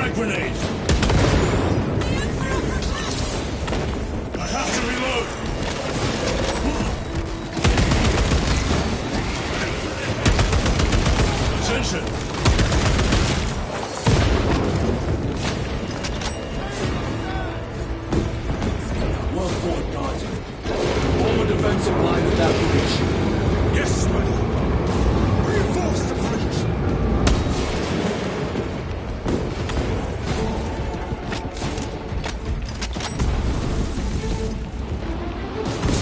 Frag grenade! I have to reload! Attention! Well fought, guys. Form a defensive line at that breach. Yes, buddy! Reinforce the breach!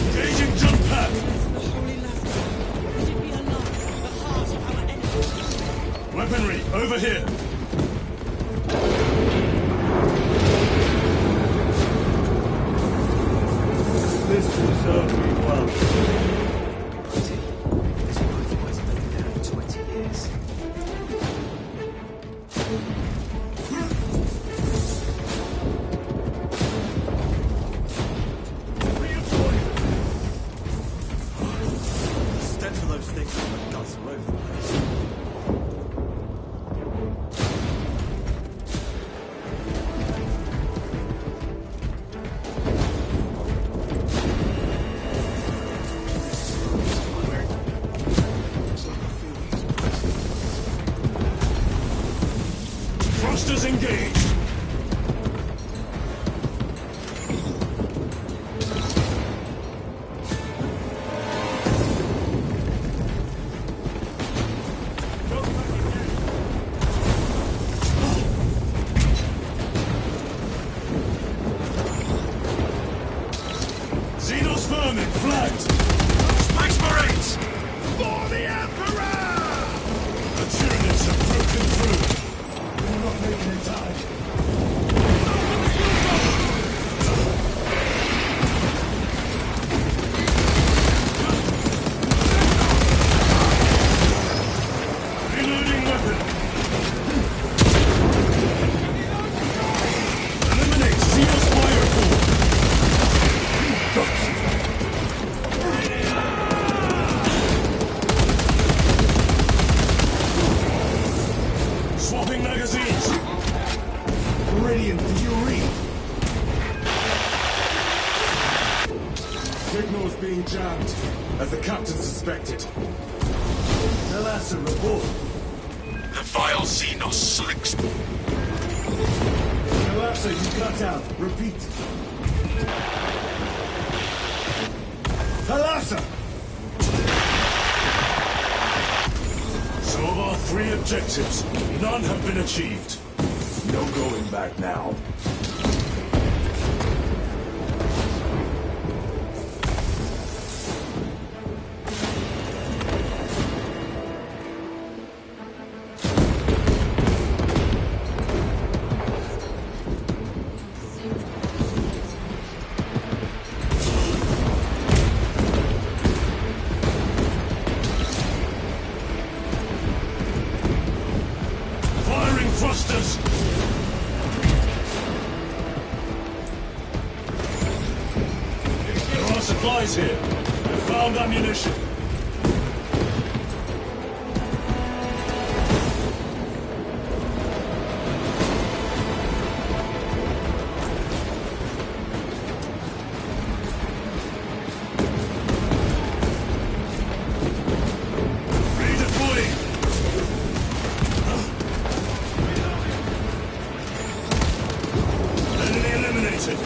Engaging jump pad! The Holy Lazarus. Let it be alive, the heart of our enemy. Weaponry, over here! This will serve me well. This rifle hasn't been there in 20 years. The stench of those things on the guts all over the place. Thrusters engaged! Xenos vermin flagged! Space Marines! For the Emperor! The Tyranids have broken through! We're not making it time. Reloading weapon! Eliminate Xenos fire pool! Swapping magazines! Meridian, do you read? Signal's being jammed, as the captain suspected. Nelassa, report. The vile Xenos slicks! Nelassa, you cut out. Repeat. Nelassa! So of our 3 objectives, none have been achieved. No going back now. Firing thrusters! There are supplies here. We found ammunition. Redeploying! Enemy eliminated!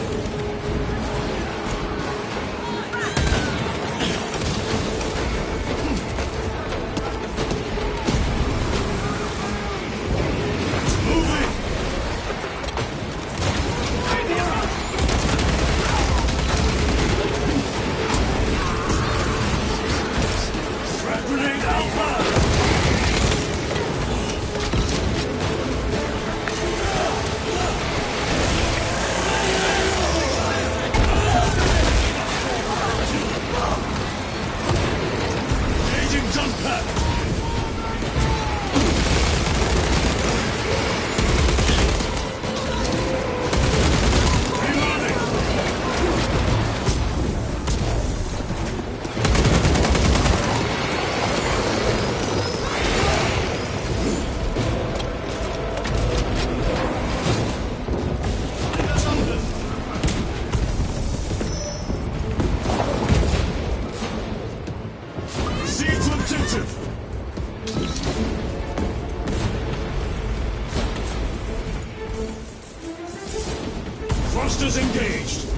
Thrusters engaged.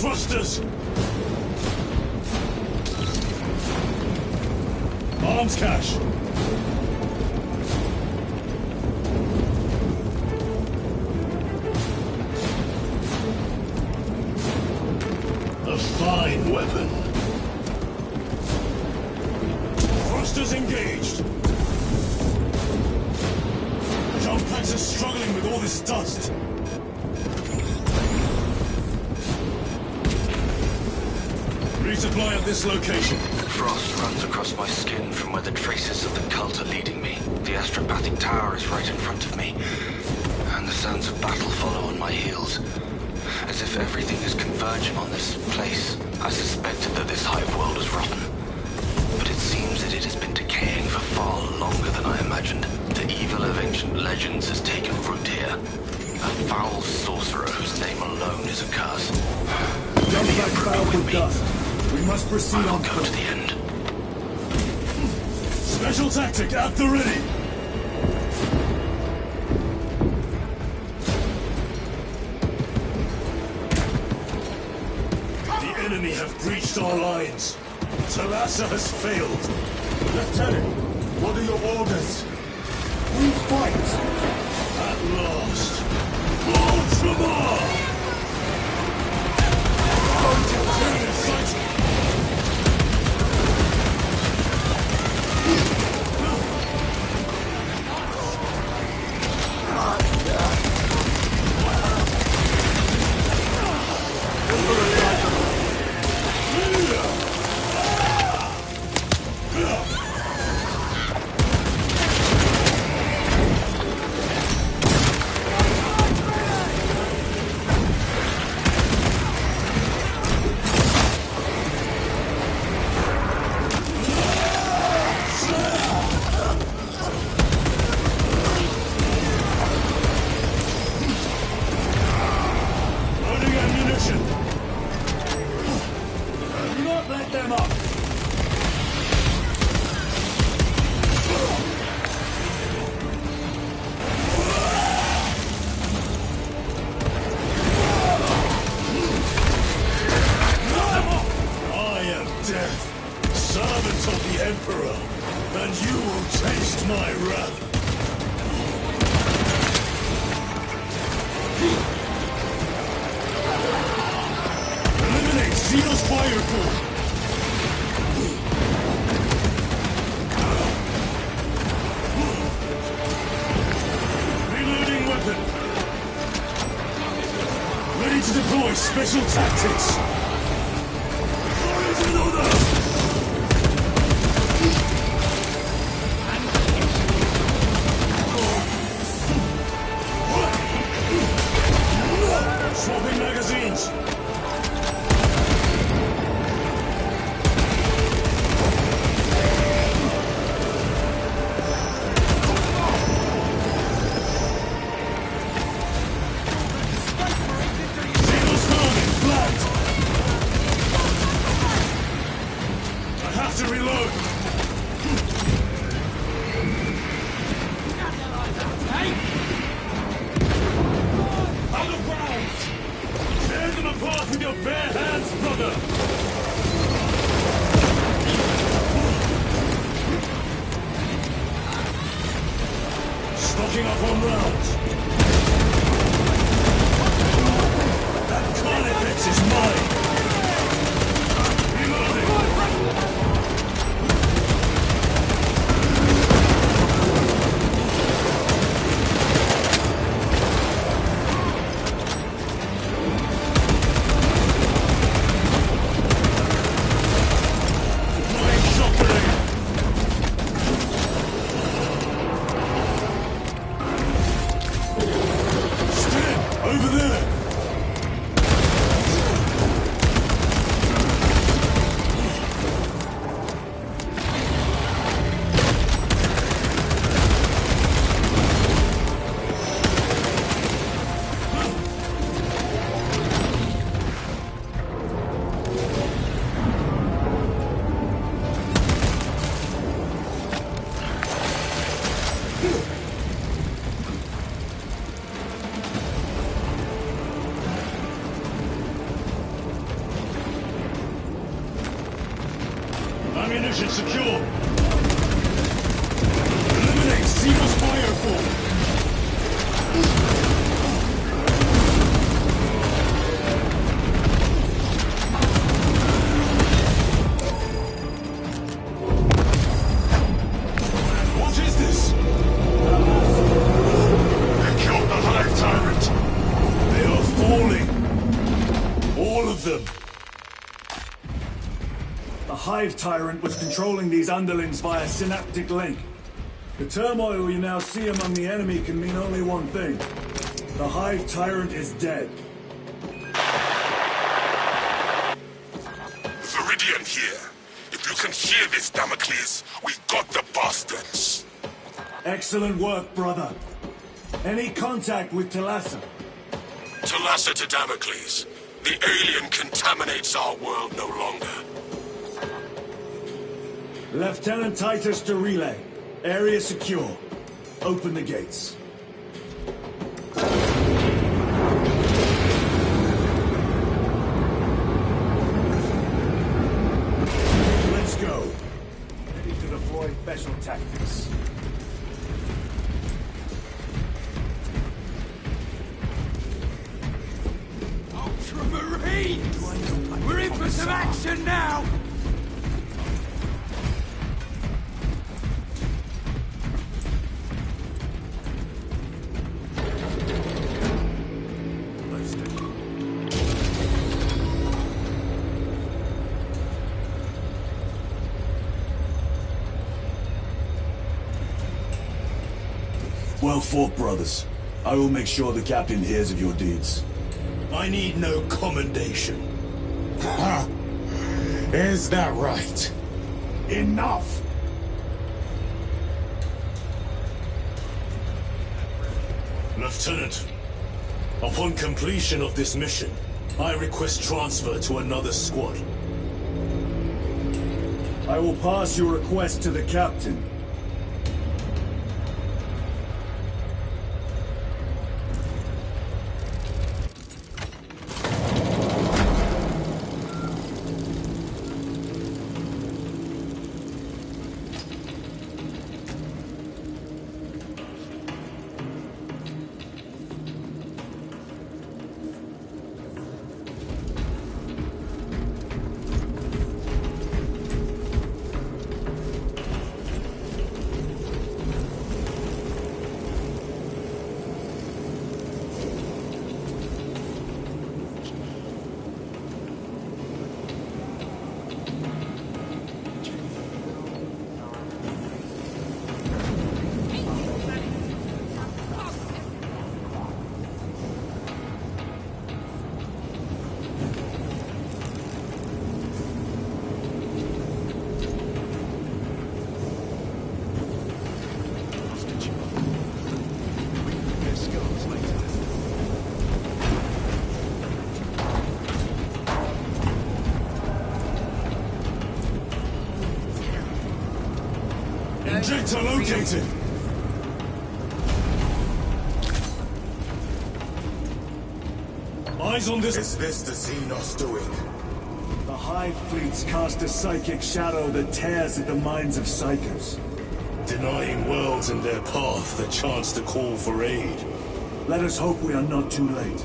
Thrusters! Arms cache! A fine weapon. Thrusters engaged! Jump packs are struggling with all this dust. Resupply at this location. Frost runs across my skin from where the traces of the cult are leading me. The astropathic tower is right in front of me, and the sounds of battle follow on my heels. As if everything is converging on this place. I suspected that this hive world was rotten, but it seems that it has been decaying for far longer than I imagined. The evil of ancient legends has taken root here. A foul sorcerer whose name alone is a curse. Jump back cloud with dust. We must proceed I'll on go foot. to the end. Special tactic at the ready. The enemy have breached our lines. Talassa has failed. Lieutenant, what are your orders? We fight! At last. Ultramar! Enemy in sight. Loading ammunition. Do not let them up. I am death, servant of the Emperor, and you will taste my wrath. Eliminate Xeno's fire core. Reloading weapon. Ready to deploy special tactics. Fire in order. Swapping magazines. Xeno's farming, flagged. I have to reload. Out of bounds! Tear them apart with your bare hands, brother! Stocking up on rounds. That Carnifex is mine! Reloading! Deploying shock Ammunition secure. Eliminate Seagull's firefall. What is this? They killed the Hive Tyrant. They are falling. All of them. The Hive Tyrant was controlling these underlings via synaptic link. The turmoil you now see among the enemy can mean only one thing. The Hive Tyrant is dead. Viridian here. If you can hear this, Damocles, we got the bastards. Excellent work, brother. Any contact with Talassa? Talassa to Damocles. The alien contaminates our world no longer. Lieutenant Titus to relay. Area secure. Open the gates. Let's go. Ready to deploy special tactics. Ultramarines! We're in for some action now! Well fought, brothers. I will make sure the captain hears of your deeds. I need no commendation. Ha! Is that right? Enough! Lieutenant, upon completion of this mission, I request transfer to another squad. I will pass your request to the captain. Injector located! Eyes on this. Is this the Xenos doing? The Hive fleets cast a psychic shadow that tears at the minds of psychers. Denying worlds in their path the chance to call for aid. Let us hope we are not too late.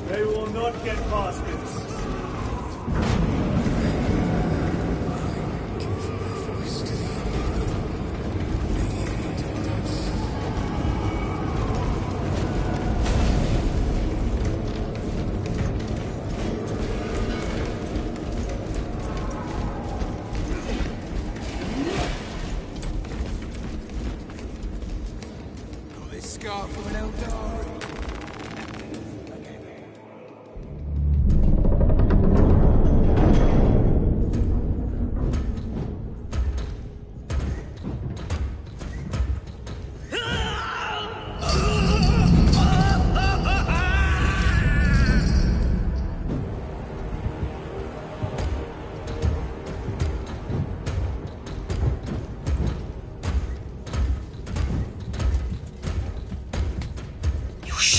They will not get past this. Got this scar from an Eldar.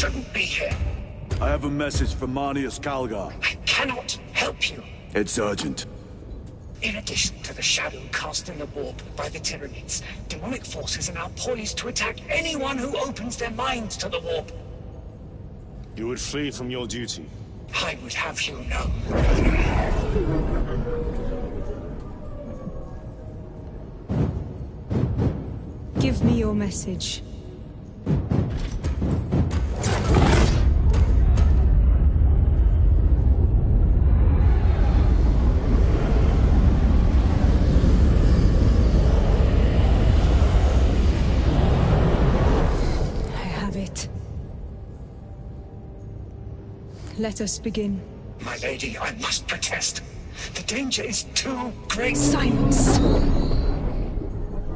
shouldn't be here. I have a message from Marnius Calgar. I cannot help you. It's urgent. In addition to the shadow cast in the warp by the Tyranids, demonic forces are now poised to attack anyone who opens their minds to the warp. You would flee from your duty. I would have you know. Give me your message. Let us begin. My lady, I must protest. The danger is too great. Silence!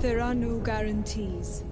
There are no guarantees.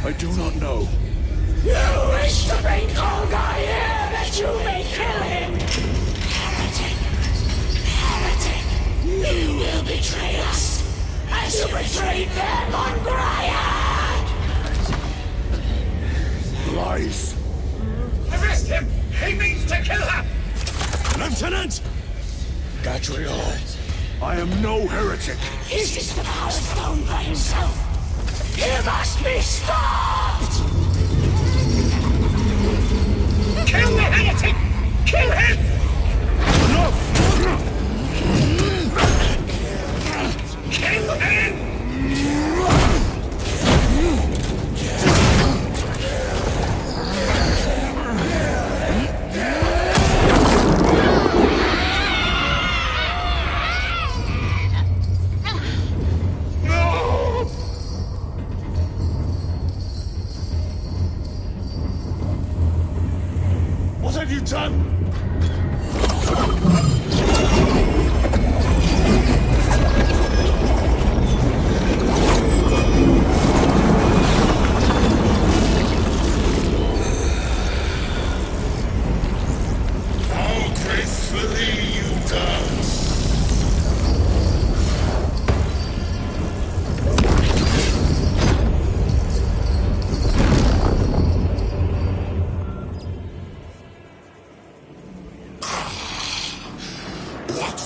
I do not know. You wish to bring Olga here that you may kill him! Heretic! Heretic! You will betray us as you betrayed them on Graiad! Lies. Arrest him! He means to kill her! Lieutenant! Gadriel, I am no heretic. This is the power stone by himself! He must be stopped! Kill the heretic! Kill him! Enough! Kill him! What have you done? How gracefully you dance! What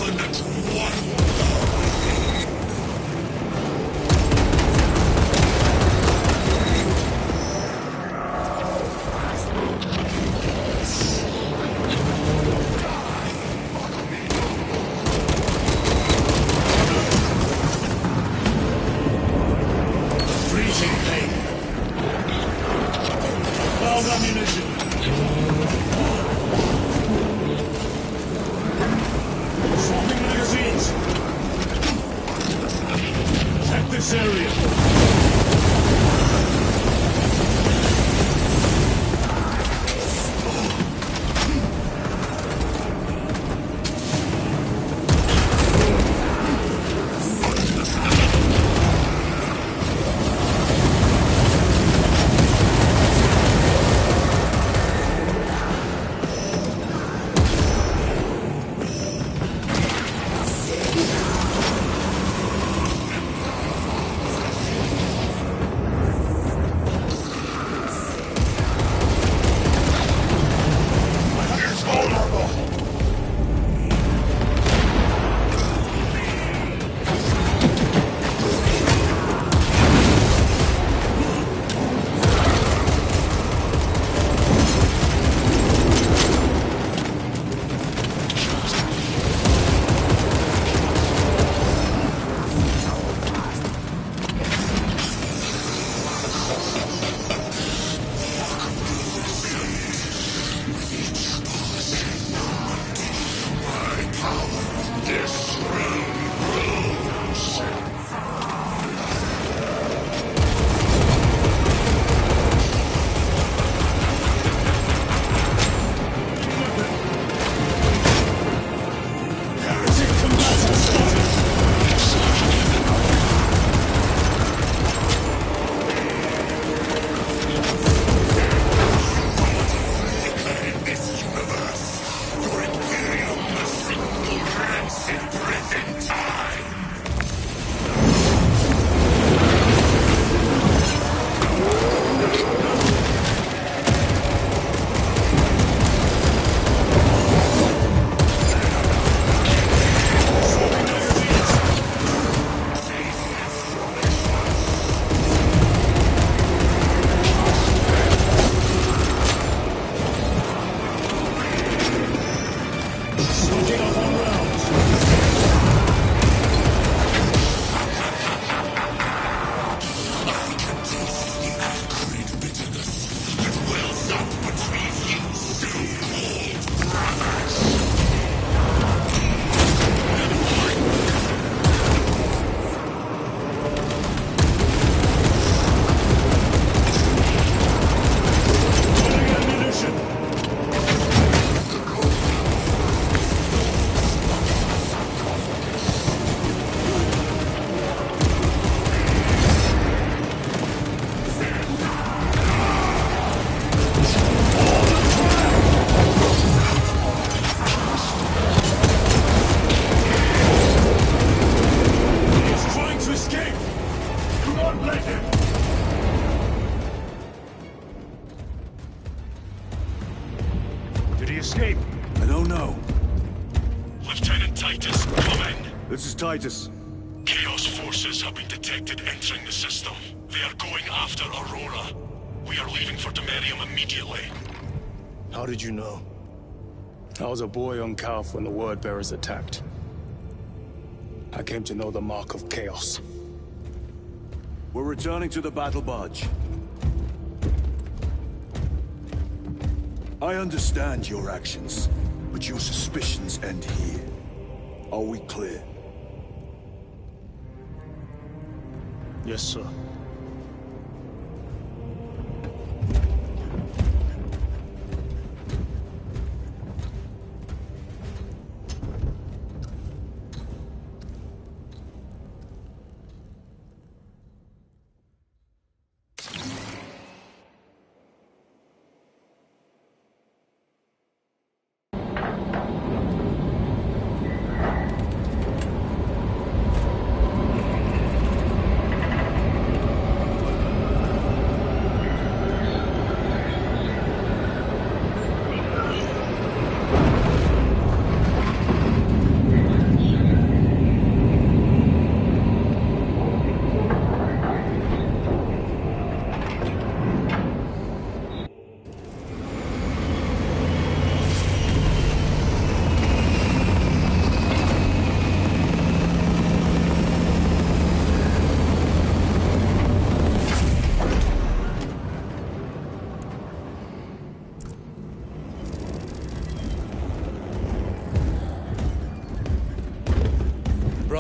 infinite wonder. Freezing pain. Found ammunition. Swapping magazines. Check this area. Titus. Chaos forces have been detected entering the system. They are going after Aurora. We are leaving for Demerium immediately. How did you know? I was a boy on Calf when the Word Bearers attacked. I came to know the mark of chaos. We're returning to the battle barge. I understand your actions, but your suspicions end here. Are we clear? Yes, sir.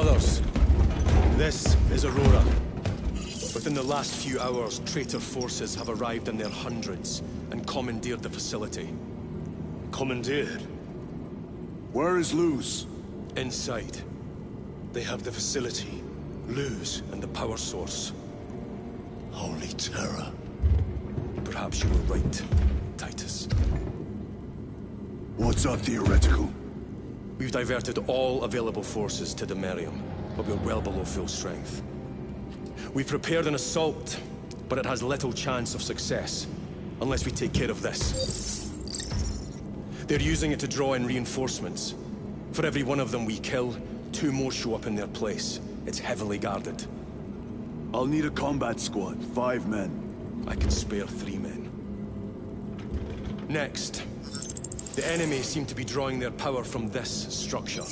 Brothers, this is Aurora. Within the last few hours, traitor forces have arrived in their hundreds and commandeered the facility. Commandeered? Where is Luz? Inside. They have the facility, Luz, and the power source. Holy terror. Perhaps you were right, Titus. What's our theoretical? We've diverted all available forces to Demerium, but we're well below full strength. We've prepared an assault, but it has little chance of success, unless we take care of this. They're using it to draw in reinforcements. For every one of them we kill, 2 more show up in their place. It's heavily guarded. I'll need a combat squad, 5 men. I can spare 3 men. Next, the enemy seem to be drawing their power from this structure.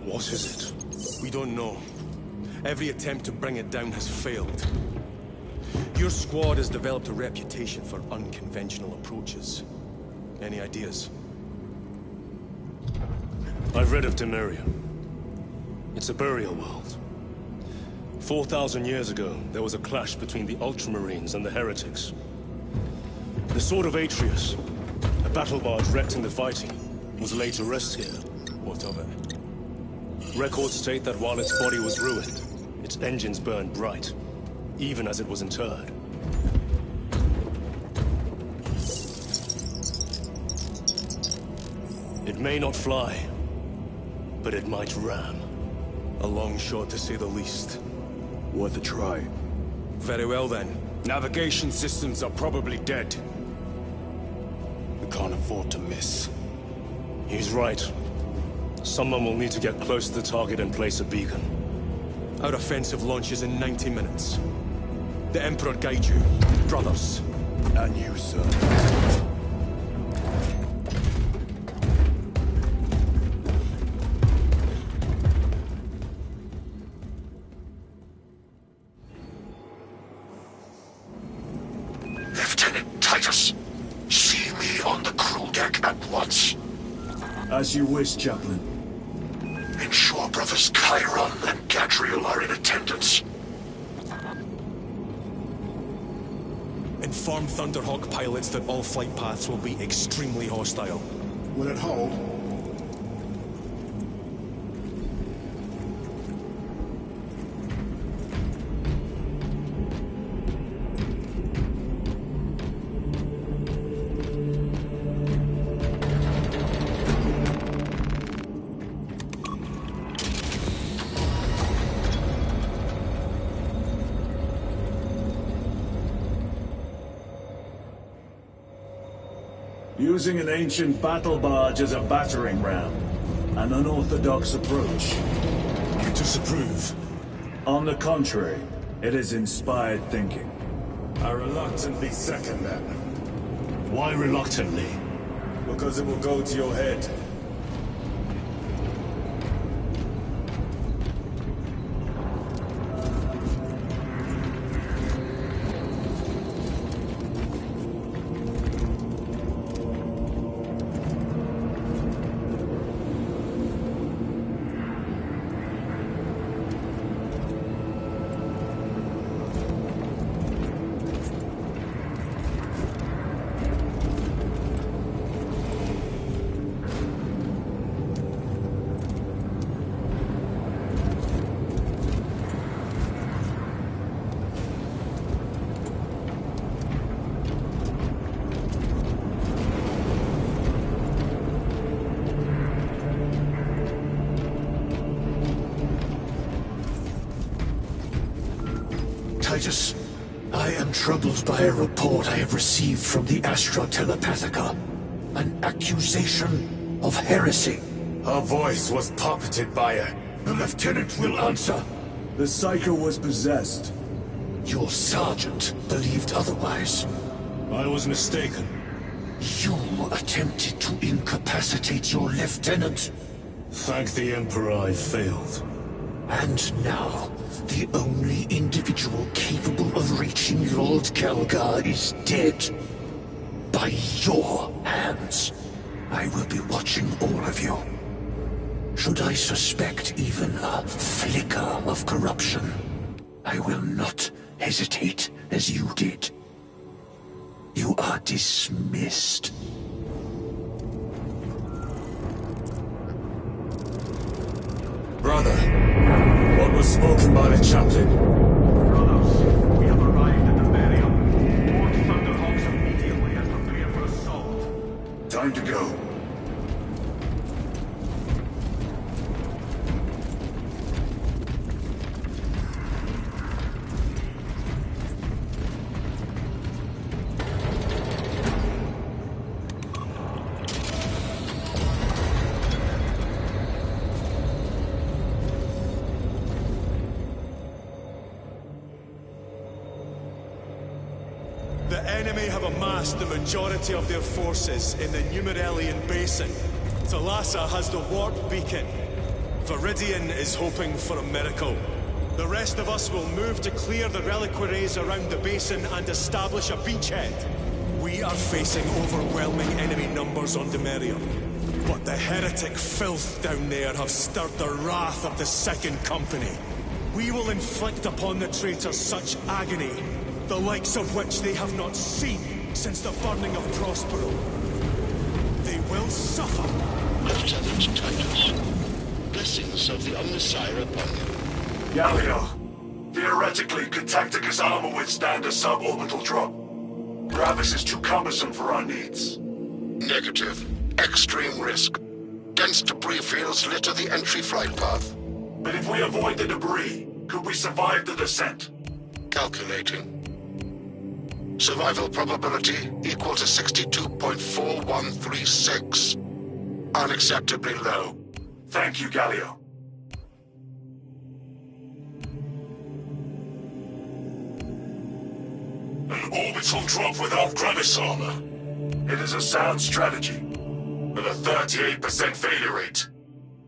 What is it? We don't know. Every attempt to bring it down has failed. Your squad has developed a reputation for unconventional approaches. Any ideas? I've read of Demerium. It's a burial world. 4,000 years ago, there was a clash between the Ultramarines and the Heretics. The Sword of Atreus, a battle barge wrecked in the fighting, was laid to rest here. What of it? Records state that while its body was ruined, its engines burned bright, even as it was interred. It may not fly, but it might ram. A long shot, to say the least. Worth a try. Very well, then. Navigation systems are probably dead. We can't afford to miss. He's right. Someone will need to get close to the target and place a beacon. Our offensive launches in 90 minutes. The Emperor guide you, brothers. And you, sir. Lieutenant Titus, see me on the crew deck at once. As you wish, Chaplain. Ensure brothers Chiron and Gadriel are in attendance. Inform Thunderhawk pilots that all flight paths will be extremely hostile. Will it hold? Using an ancient battle barge as a battering ram. An unorthodox approach. You disapprove? On the contrary, it is inspired thinking. I reluctantly second that. Why reluctantly? Because it will go to your head. Titus, I am troubled by a report I have received from the Astra Telepathica. An accusation of heresy. Her voice was puppeted by her. The lieutenant will answer. The Psycho was possessed. Your sergeant believed otherwise. I was mistaken. You attempted to incapacitate your lieutenant. Thank the Emperor I failed. And now, the only individual capable of reaching Lord Kelgar is dead. By your hands. I will be watching all of you. Should I suspect even a flicker of corruption, I will not hesitate as you did. You are dismissed. Brother, what was spoken by the chaplain? Brothers, we have arrived at the Merium. Board Thunderhawks immediately and prepare for assault. Time to go. The enemy have amassed the majority of their forces in the Numerelian Basin. Thalassa has the warp beacon. Viridian is hoping for a miracle. The rest of us will move to clear the reliquaries around the basin and establish a beachhead. We are facing overwhelming enemy numbers on Demerium. But the heretic filth down there have stirred the wrath of the Second Company. We will inflict upon the traitors such agony, the likes of which they have not seen since the burning of Prospero. They will suffer. Lieutenant Titus, blessings of the Omnissiah upon you. Galio, theoretically, could Tacticus armor withstand a suborbital drop? Gravis is too cumbersome for our needs. Negative. Extreme risk. Dense debris fields litter the entry flight path. But if we avoid the debris, could we survive the descent? Calculating. Survival probability equal to 62.4136. Unacceptably low. Thank you, Galio. An orbital drop without Gravis armor. It is a sound strategy. With a 38% failure rate,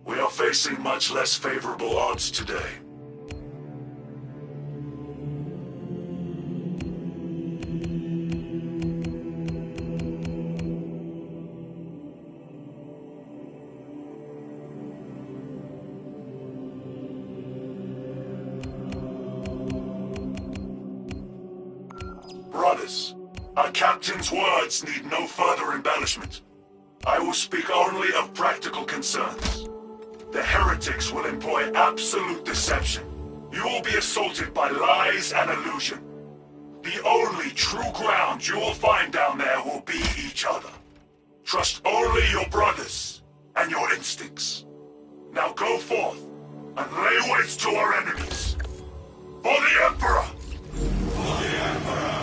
we are facing much less favorable odds today. Brothers, our captain's words need no further embellishment. I will speak only of practical concerns. The heretics will employ absolute deception. You will be assaulted by lies and illusion. The only true ground you will find down there will be each other. Trust only your brothers and your instincts. Now go forth and lay waste to our enemies. For the Emperor! For the Emperor!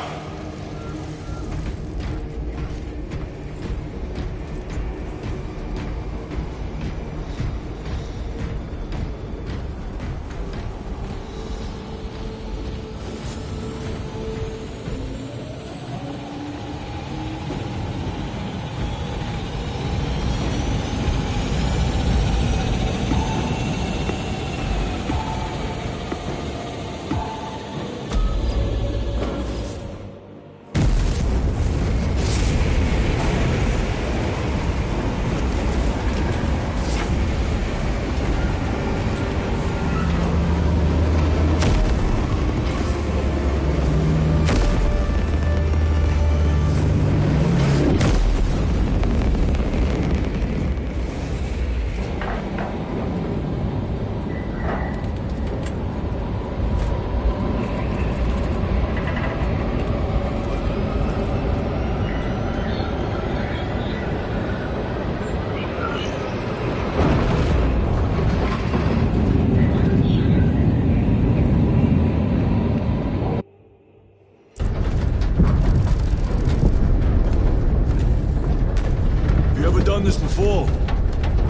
Done this before.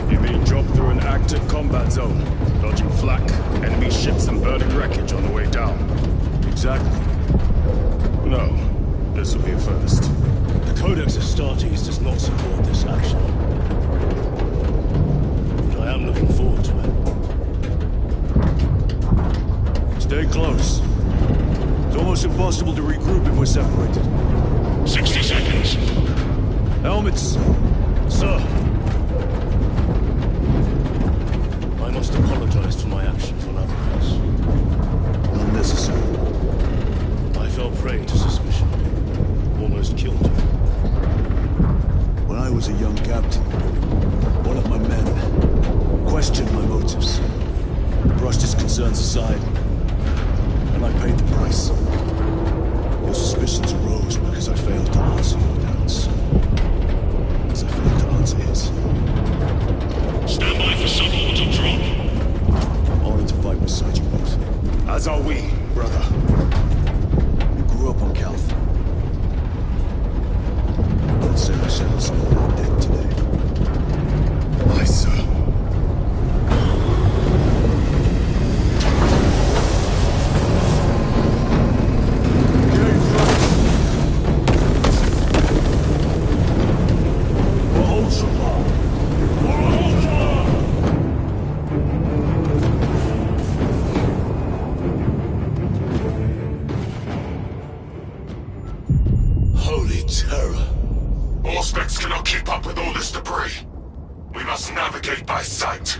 You're being dropped through an active combat zone, dodging flak, enemy ships and burning wreckage on the way down. Exactly. No, this will be a first. The Codex Astartes does not support this action. But I am looking forward to it. Stay close. It's almost impossible to regroup if we're separated. 60 seconds. Helmets! Sir. concerns aside, and I paid the price. Your suspicions arose because I failed to answer your doubts. As I failed to answer his. Stand by for suborbital drop. Honored to fight beside you both. As are we, brother. You grew up on Calth. I'd say I settled some of that debt today. Aye, sir. Holy terror. Auspex cannot keep up with all this debris. We must navigate by sight.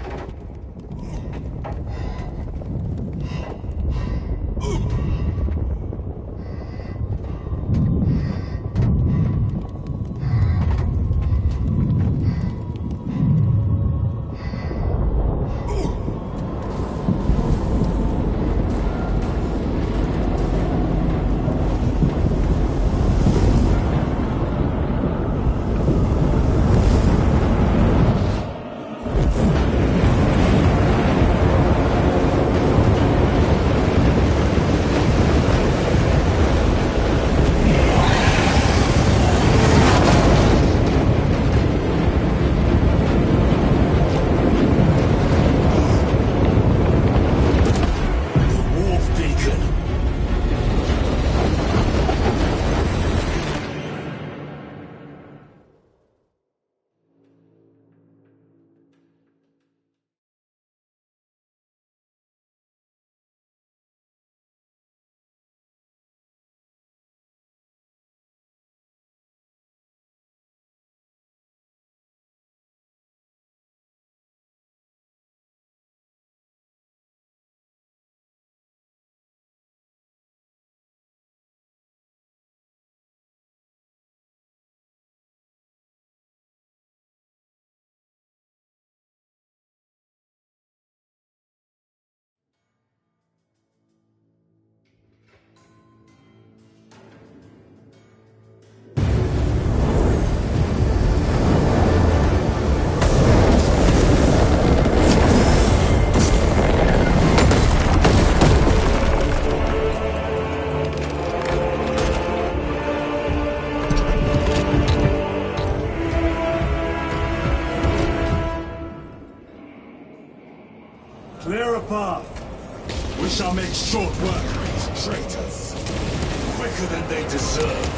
Clear a path. We shall make short work of these traitors. Quicker than they deserve.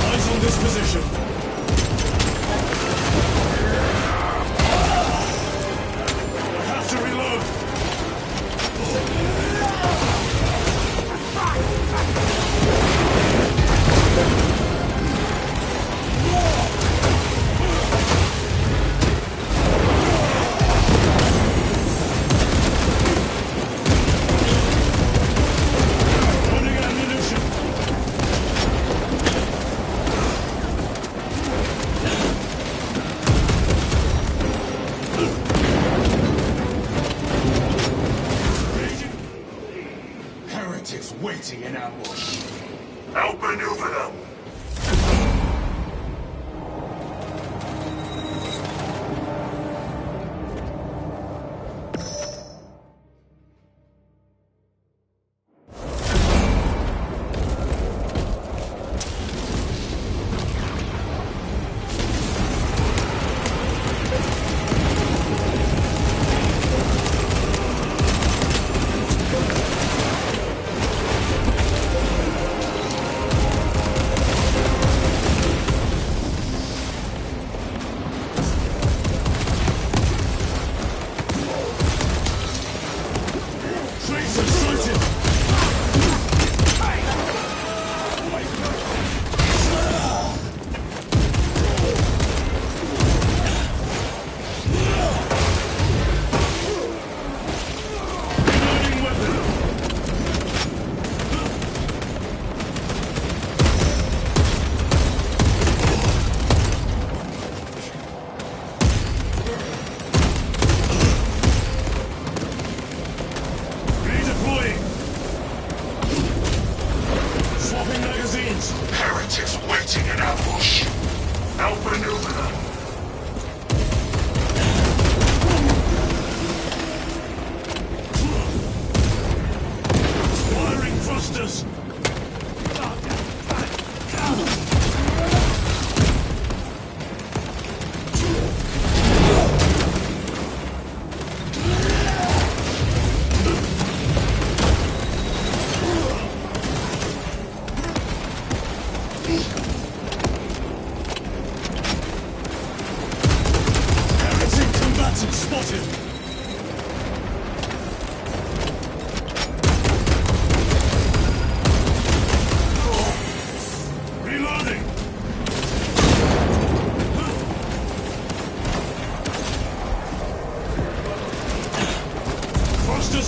Eyes on this position. I have to reload. Waiting in ambush. Outmaneuver them!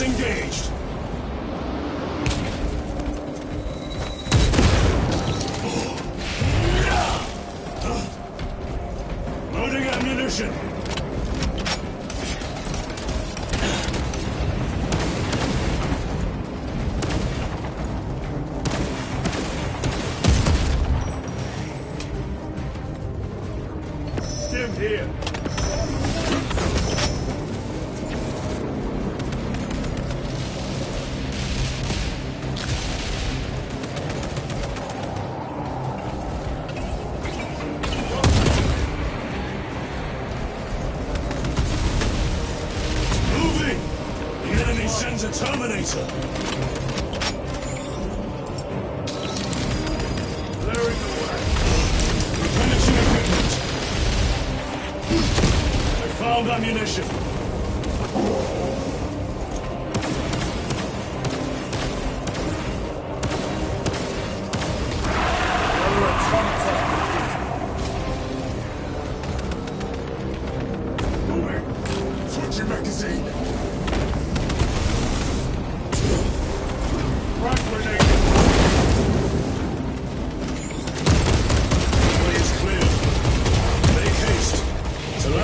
engaged. Loading ammunition. Stim here. Sends a Terminator. Clearing the way. Replenishing equipment. I found ammunition. Moving. Switching magazine.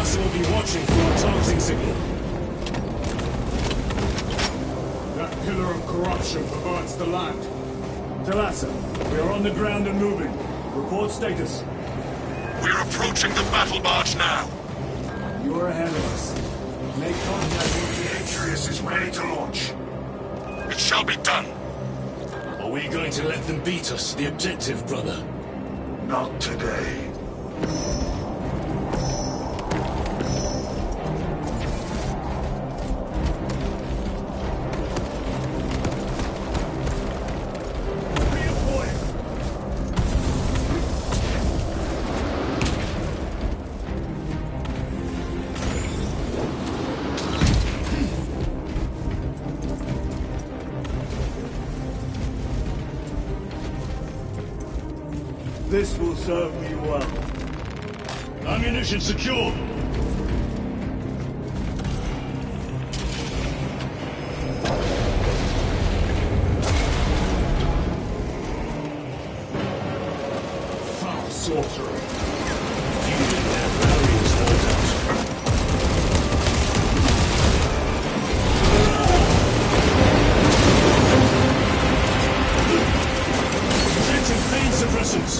Will be watching for our targeting signal. That pillar of corruption perverts the land. Talassa, we are on the ground and moving. Report status. We're approaching the battle barge now. You are ahead of us. Make contact with The Atreus is ready to launch. It shall be done. Are we going to let them beat us? The objective, brother. Not today. This will serve me well. Ammunition secured. Foul sorcery. Fueling their barriers, no doubt. Presenting pain suppressants.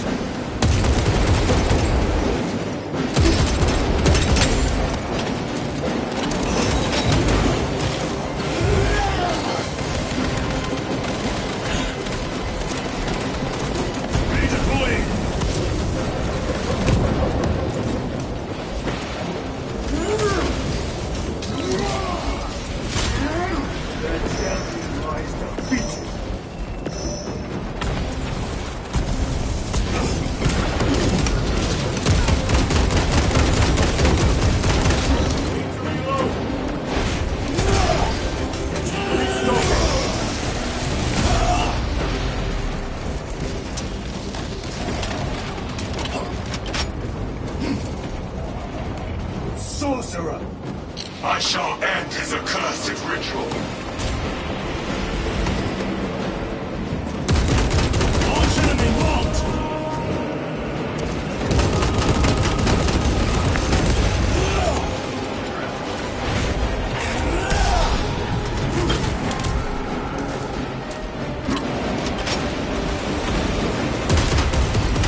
Sorcerer! I shall end his accursed ritual. Arch enemy marked!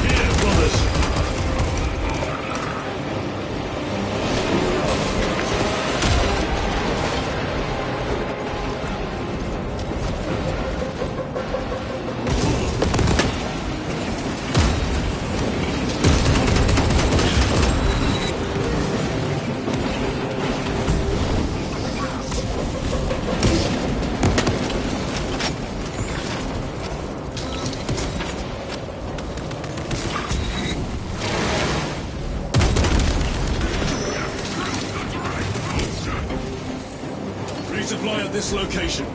Here, brothers. Resupply at this location.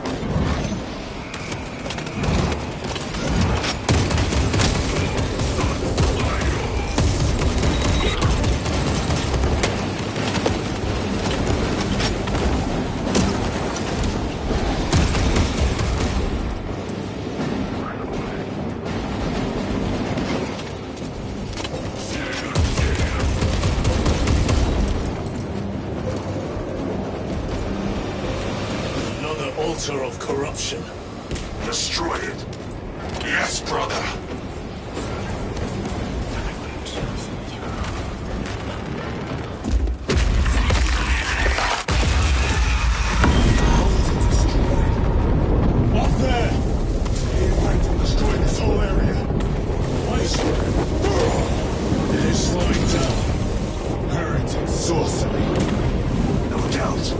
altar of corruption. Destroy it. Yes, brother. Up there! They intend to destroy this whole area. It is slowing down. Heretic sorcery. No doubt.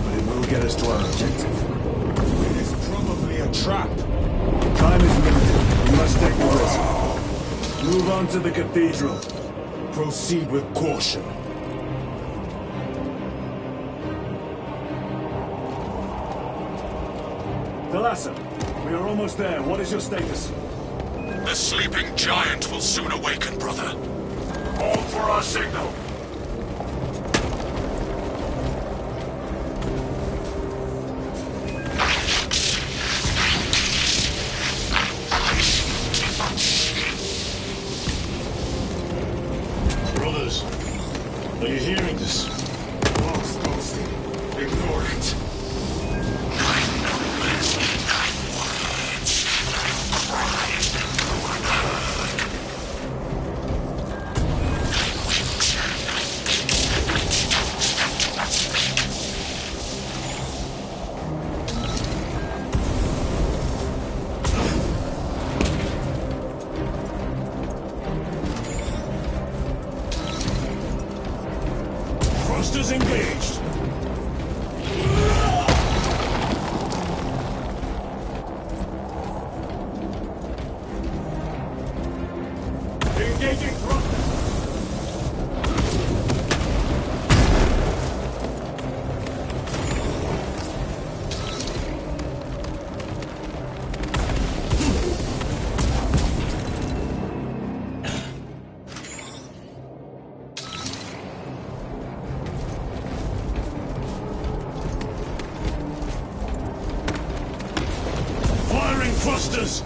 But it will get us to our objective. It is probably a trap. Time is limited. We must take the risk. Move on to the cathedral. Proceed with caution. Thalassa, we are almost there. What is your status? The sleeping giant will soon awaken, brother. Hold for our signal. Brothers, are you hearing this? Lost, Ghosty. Ignore it. Thrusters engaged. Engaging thrusters! Firing thrusters.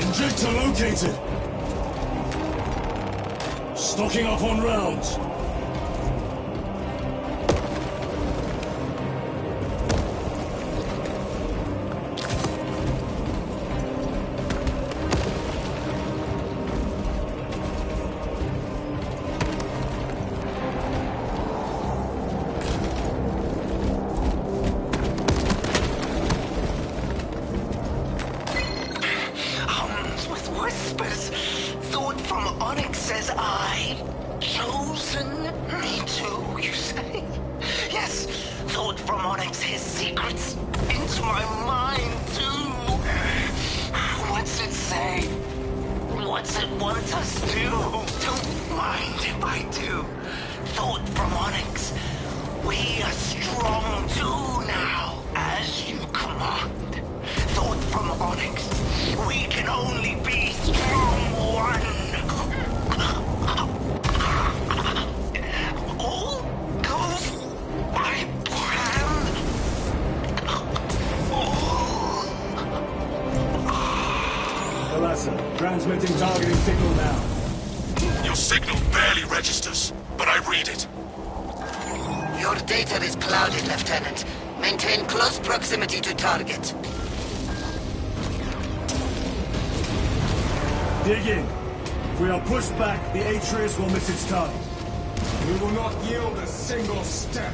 Injector located. Stocking up on rounds. Hums with whispers. Thought from Onyx says I. Chosen me too, you say? Yes, thought from Onyx his secrets into my mind too. What's it say? What's it want us to? Don't mind if I do. Thought from Onyx. We are strong too now, as you command. Thought from Onyx. We can only be strong one. All goes by plan. Thalassa, transmitting targeting signal now. Your signal barely registers, but I read it. Your data is clouded, Lieutenant. Maintain close proximity to target. Dig in. If we are pushed back, the Atreus will miss its target. We will not yield a single step.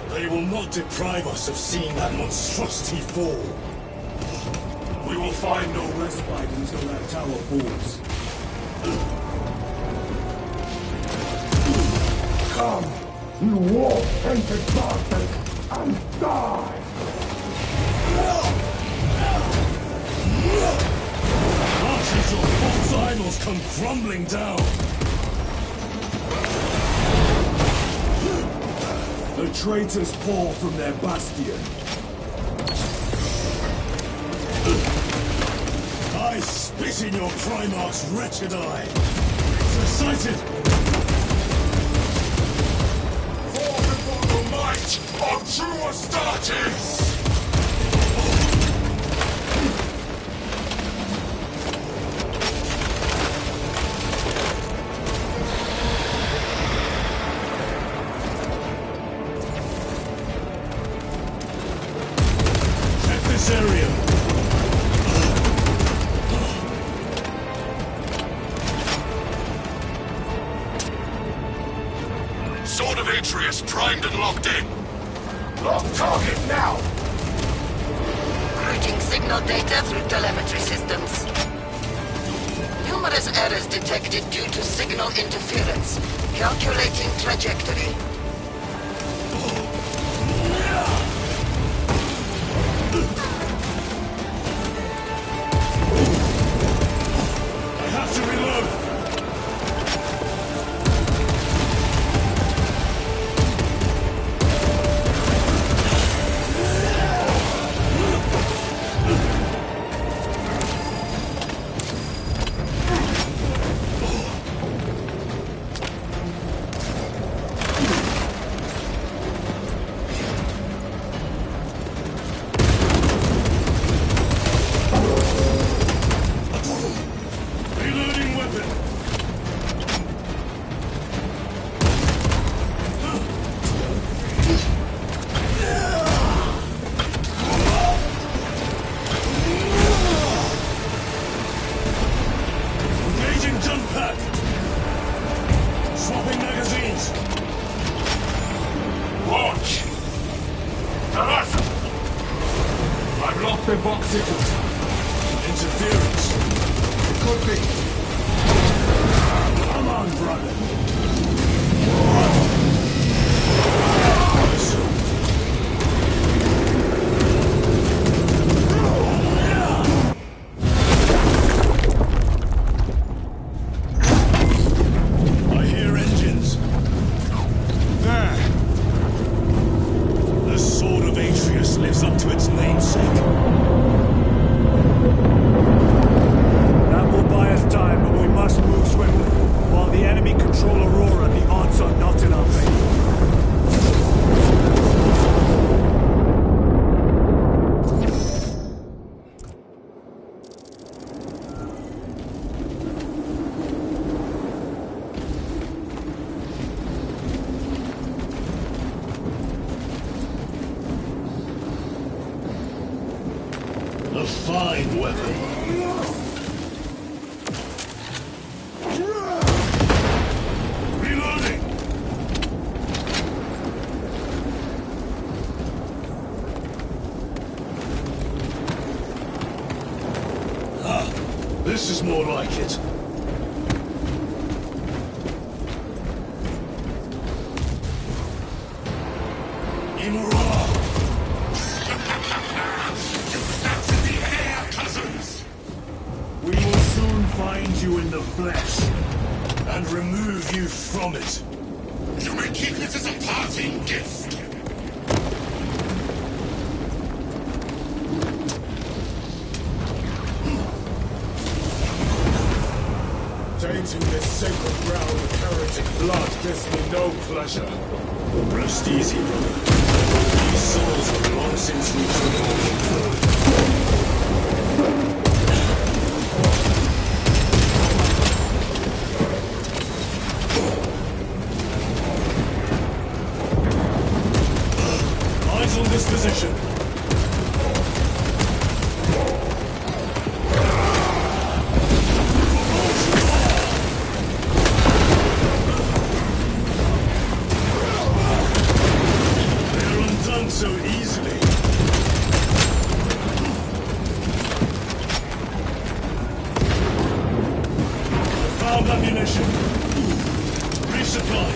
They will not deprive us of seeing that monstrosity fall. We will find no respite until that tower falls. Come! You walk into darkness and die! Archers, your false idols come crumbling down. The traitors pour from their bastion. I spit in your Primarch's wretched eye. Sighted. Fall before the might of true Astartes! Sword of Atreus primed and locked in. Lock target now! Routing signal data through telemetry systems. Numerous errors detected due to signal interference. Calculating trajectory. I have to reload! Reloading weapon! Engaging jump pad! Swapping magazines! Launch! Tarasa! I've locked the box signals. Interference. It could be. Come on, brother. I hear engines. There. The Sword of Atreus lives up to its namesake. That will buy us time, but we must move swiftly. While the enemy control Aurora, the odds are not in our favor. A fine weapon. Reloading! Ah, this is more like it. Imura! We will soon find you in the flesh and remove you from it. You may keep it as a parting gift. Tainting this sacred ground with heretic blood gives me no pleasure. Rest easy, brother. These souls have long since reached the goal. Eyes on this position. They're undone so easily. Found ammunition. Resupply.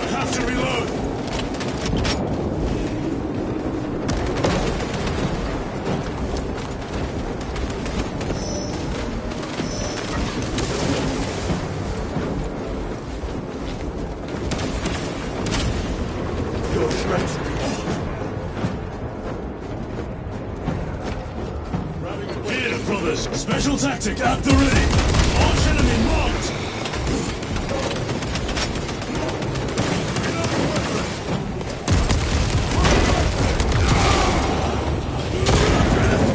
I have to reload. Your strength. Here, brothers. Special tactic at the ready. Arch enemy marked.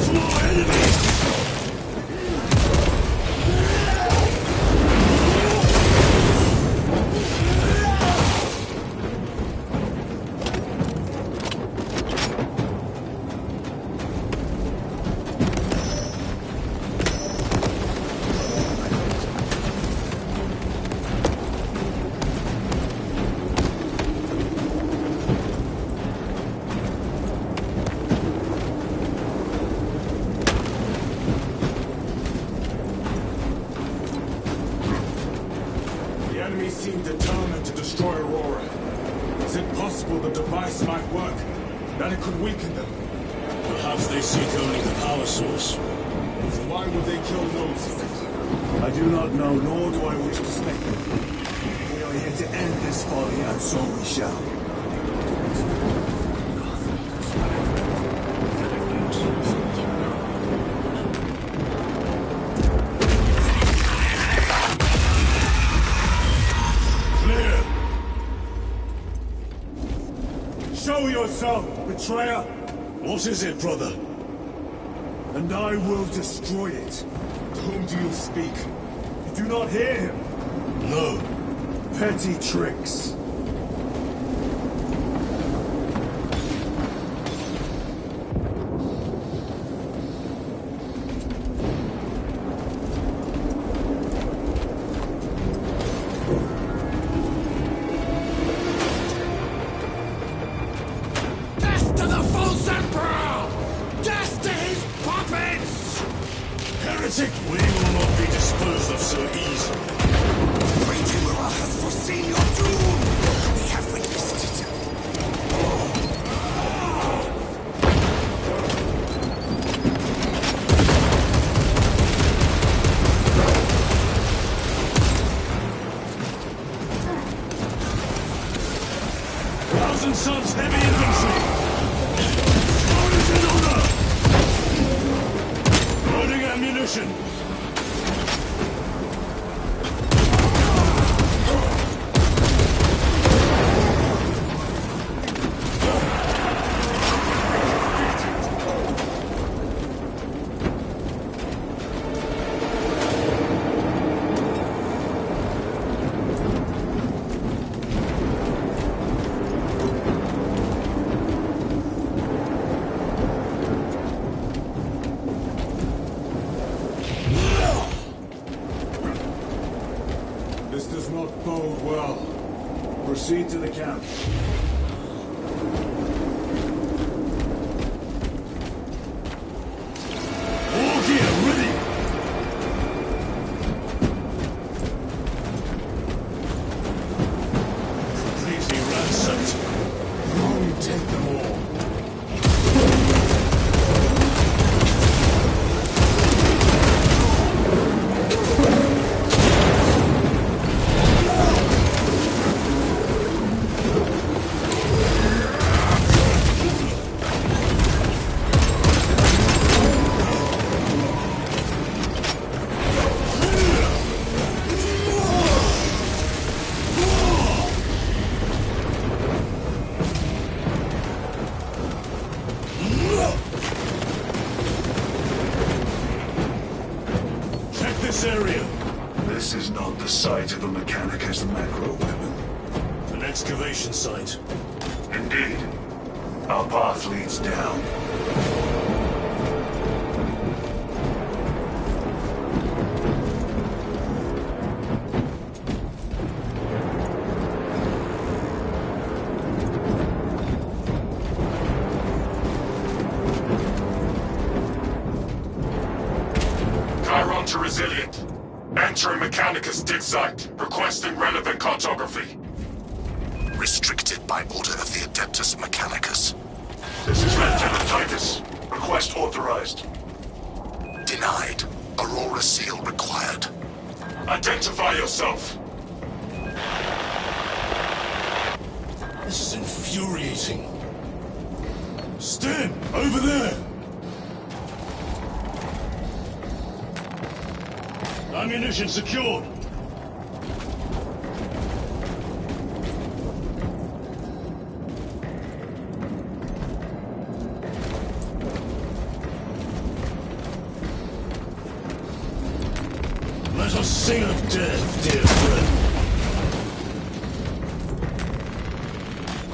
Floor enemies. possible the device might work, that it could weaken them. Perhaps they seek only the power source. So why would they kill nodes of it? I do not know, nor do I wish to speculate. We are here to end this folly, and so we shall. Show yourself, betrayer! What is it, brother? And I will destroy it. To whom do you speak? You do not hear him? No. Petty tricks. Heretic! We will not be disposed of so easily. Great Emperor has foreseen your doom! We have witnessed it. Thousand Sons heavy infantry! Orders in order! Loading ammunition! This does not bode well. Proceed to the camp. All gear ready! Completely ransacked. Long take them all. This area. This is not the site of a Mechanicus macro weapon. An excavation site. Indeed. Our path leads down. To resilient. Entering Mechanicus dig site. Requesting relevant cartography. Restricted by order of the Adeptus Mechanicus. This is Lieutenant Titus. Request authorized. Denied. Aurora seal required. Identify yourself. This is infuriating. Stim! Over there! Ammunition secured! Let us sing of death, dear friend.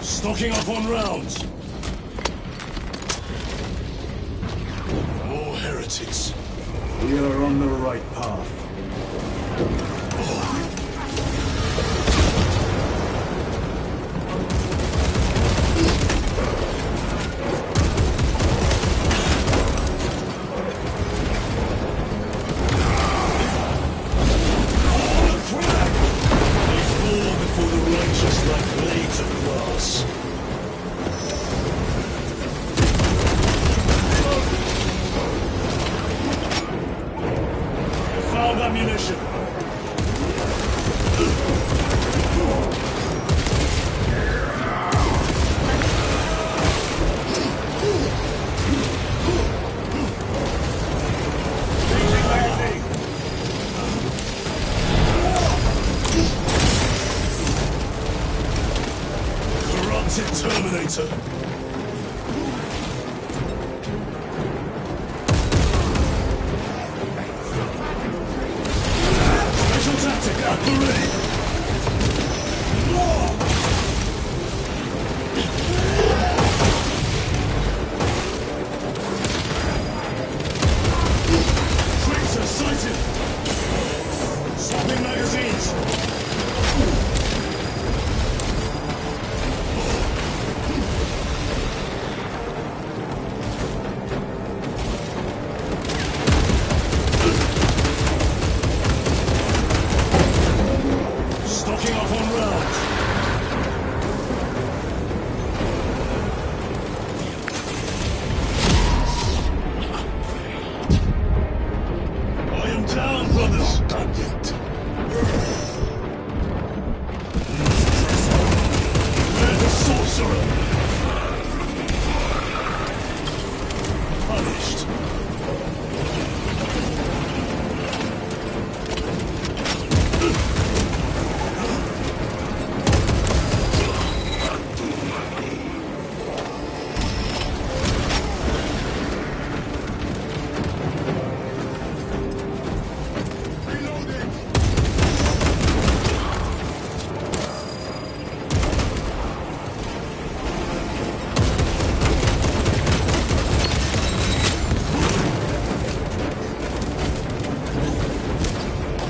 Stocking up on rounds. More heretics. We are on the right path. They fall before the righteous like blades of grass. of ammunition. Corrupted Terminator. Special tactic at the ready. Traitor sighted. Swapping magazines. Stocking up on rounds. I am down, brothers. Not done yet. Where the sorcerer? Punished.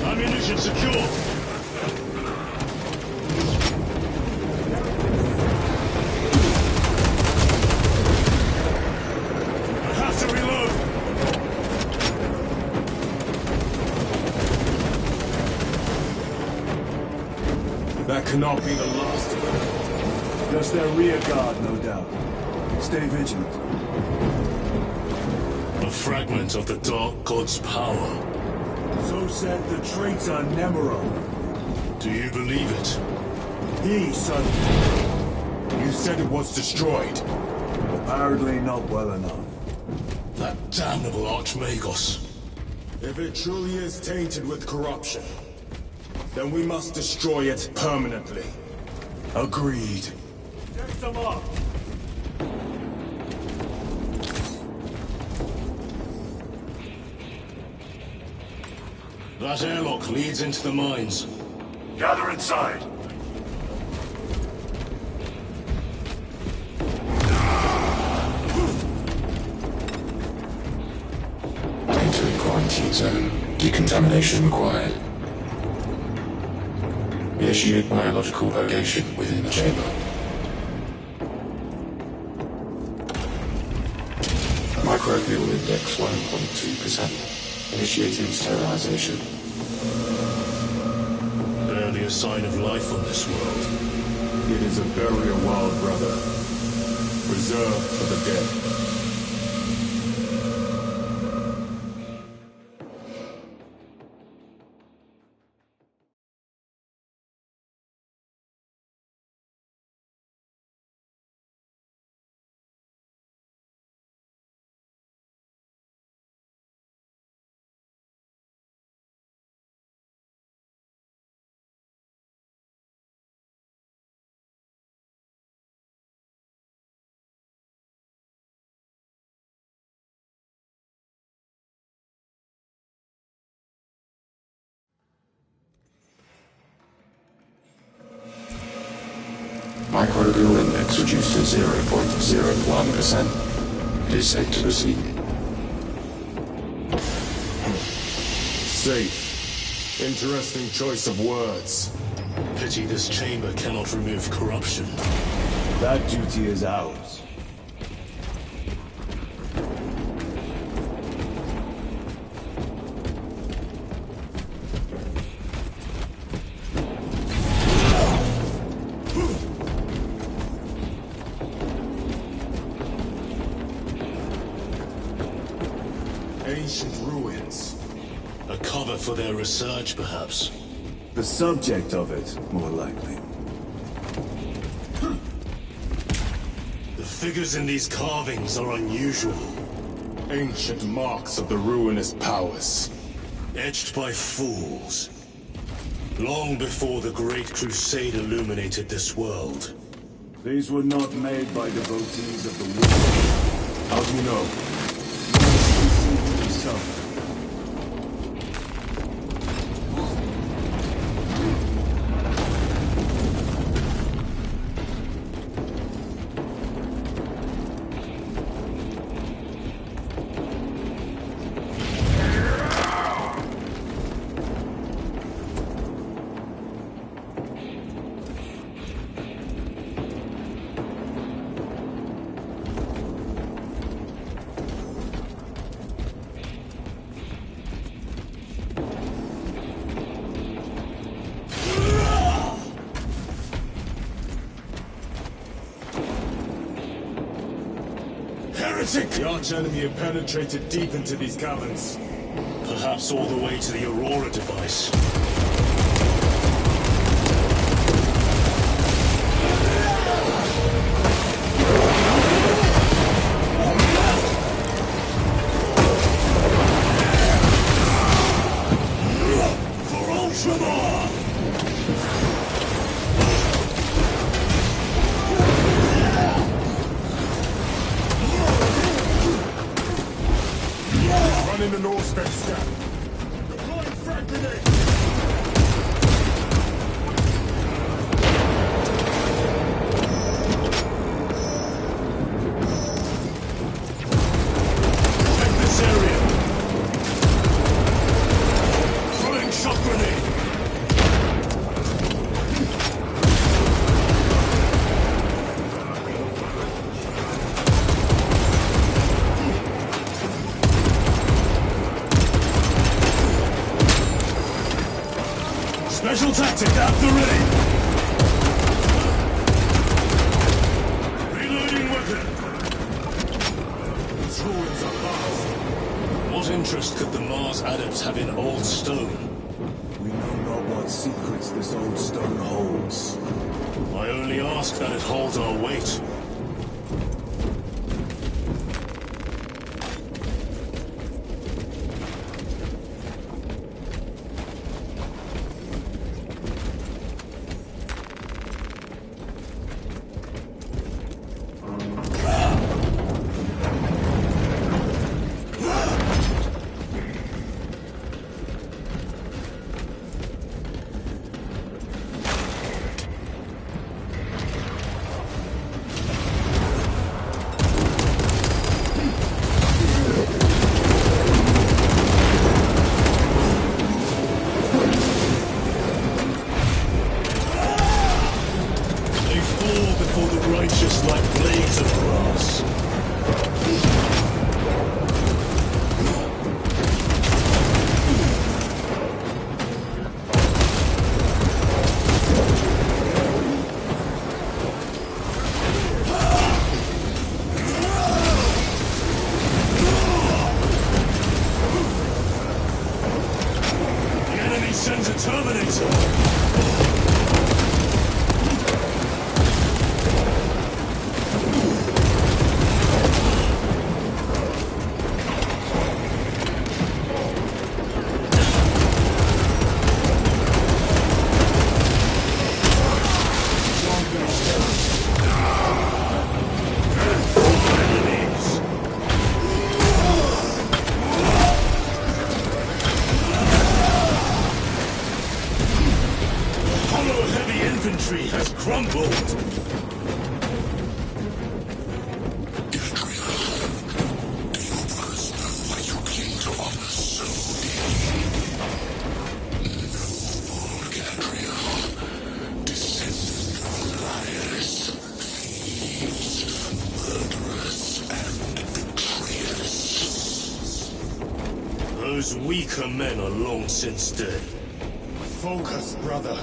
Ammunition secure. I have to reload. That cannot be the last of them. Just their rear guard, no doubt. Stay vigilant. A fragment of the Dark God's power. So said the traitor Nemero. Do you believe it? He, son. You said it was destroyed. Apparently not well enough. That damnable Archmagos. If it truly is tainted with corruption, then we must destroy it permanently. Agreed. Take them up! That airlock leads into the mines. Gather inside. Entering quarantine zone. Decontamination required. Initiate biological purgation within the chamber. Microbial index 1.2%. Initiating sterilization. Barely a sign of life on this world. It is a burial world, brother. Reserved for the dead. Microbial index reduced to 0.01%. It is safe to proceed. Safe. Interesting choice of words. Pity this chamber cannot remove corruption. That duty is ours. Ancient ruins. A A cover for their research, perhaps? The subject of it, more likely. The figures in these carvings are unusual. Ancient marks of the ruinous powers. Etched by fools. Long before the Great Crusade illuminated this world. These were not made by devotees of the world. How do you know? Yourself. The arch-enemy have penetrated deep into these caverns. Perhaps all the way to the Aurora device. For Ultramar! Running the north spec scan. Deploying frag grenade. Check this area. Throwing shock grenade. Special tactic at the ready! Reloading weapon! These ruins are vast. What interest could the Mars adepts have in old stone? We know not what secrets this old stone holds. I only ask that it holds our weight. For the righteous like blades of grass. The enemy sends a Terminator! Infantry has crumbled! Those weaker men are long since dead. Focus, brother.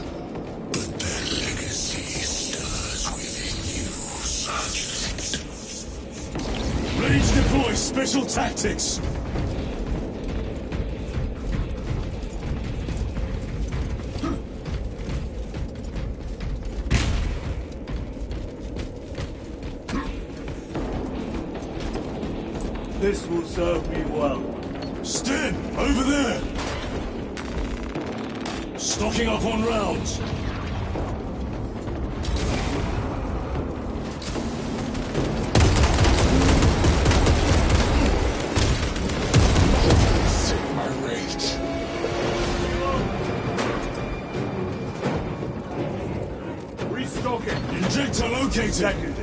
Ready to deploy special tactics! This will serve me well. Stin! Over there! Stocking up on rounds! Save my rage. Restocking. Injector located! Seconded.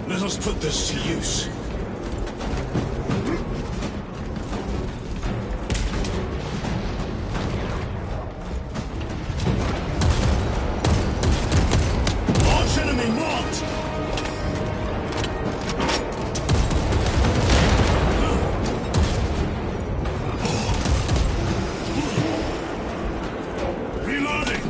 Let us put this to use. Arch enemy marked! Reloading!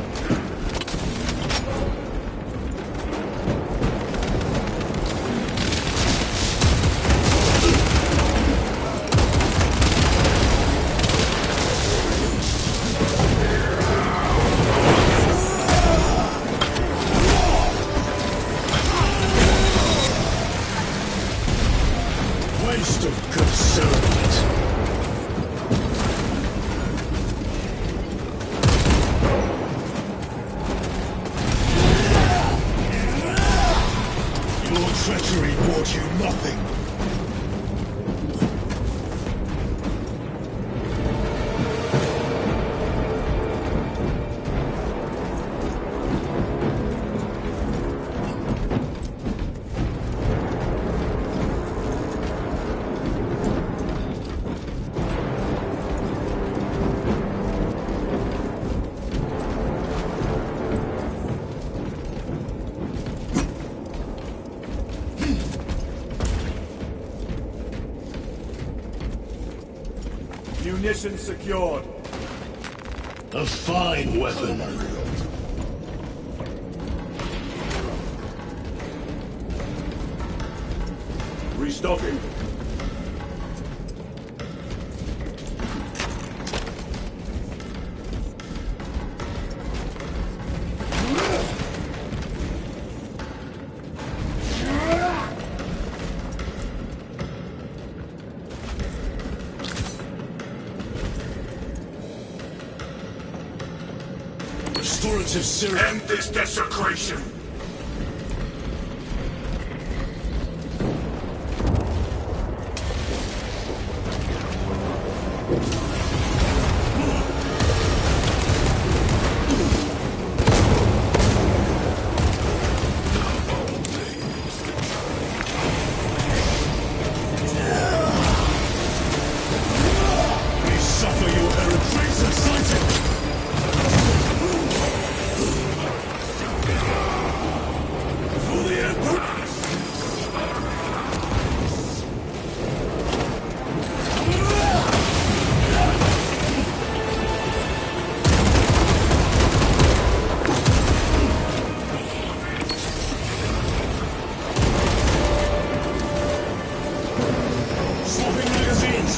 Waste of good servant. Your treachery brought you nothing. Munition secured. A fine weapon. Restocking. Restorative serum. End this desecration! We suffer your errant tracer sighted! For the Emperor! Swapping magazines!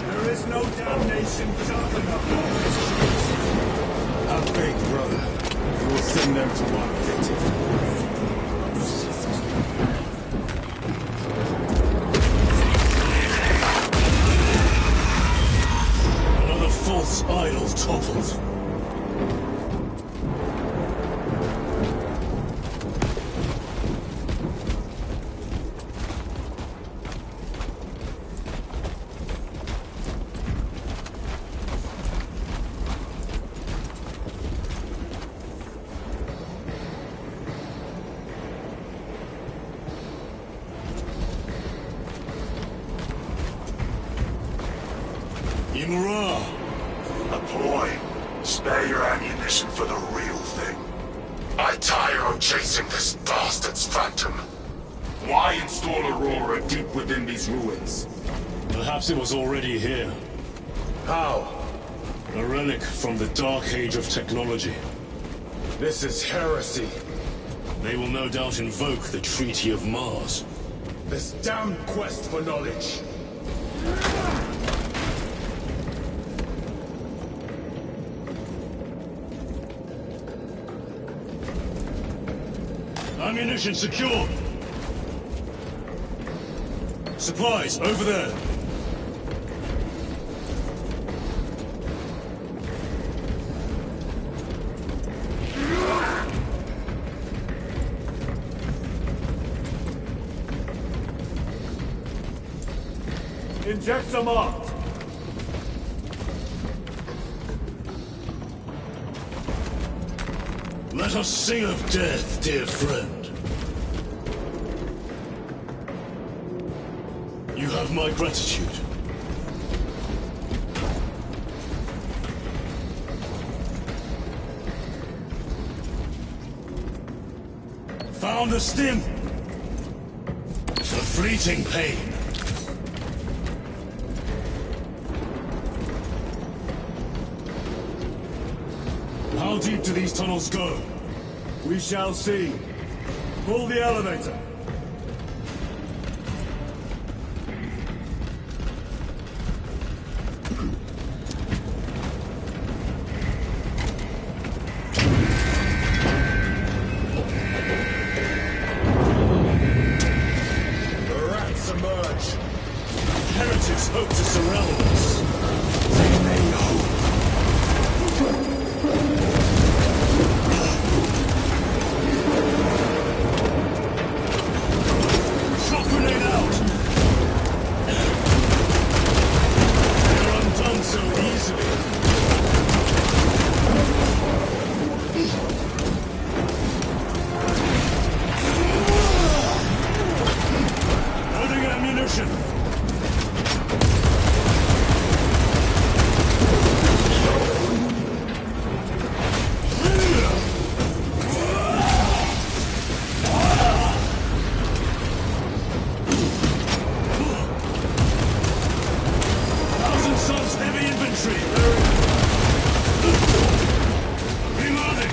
There is no damnation dark enough. Have faith, brother. We will send them to our objective. Another false idol toppled. preparation for the real thing. I tire of chasing this bastard's phantom. Why install Aurora deep within these ruins? Perhaps it was already here. How? A relic from the Dark Age of technology. This is heresy. They will no doubt invoke the Treaty of Mars. This damned quest for knowledge. Ammunition secured! Supplies, over there! Injector marked! Let us sing of death, dear friend. You have my gratitude. Found the stim! A fleeting pain. How deep do these tunnels go? We shall see. Pull the elevator. The rats emerge. Heretics hope to surround us. They may hope. Grenade out! They're undone so easily. Loading ammunition. Heavy infantry! Reloading!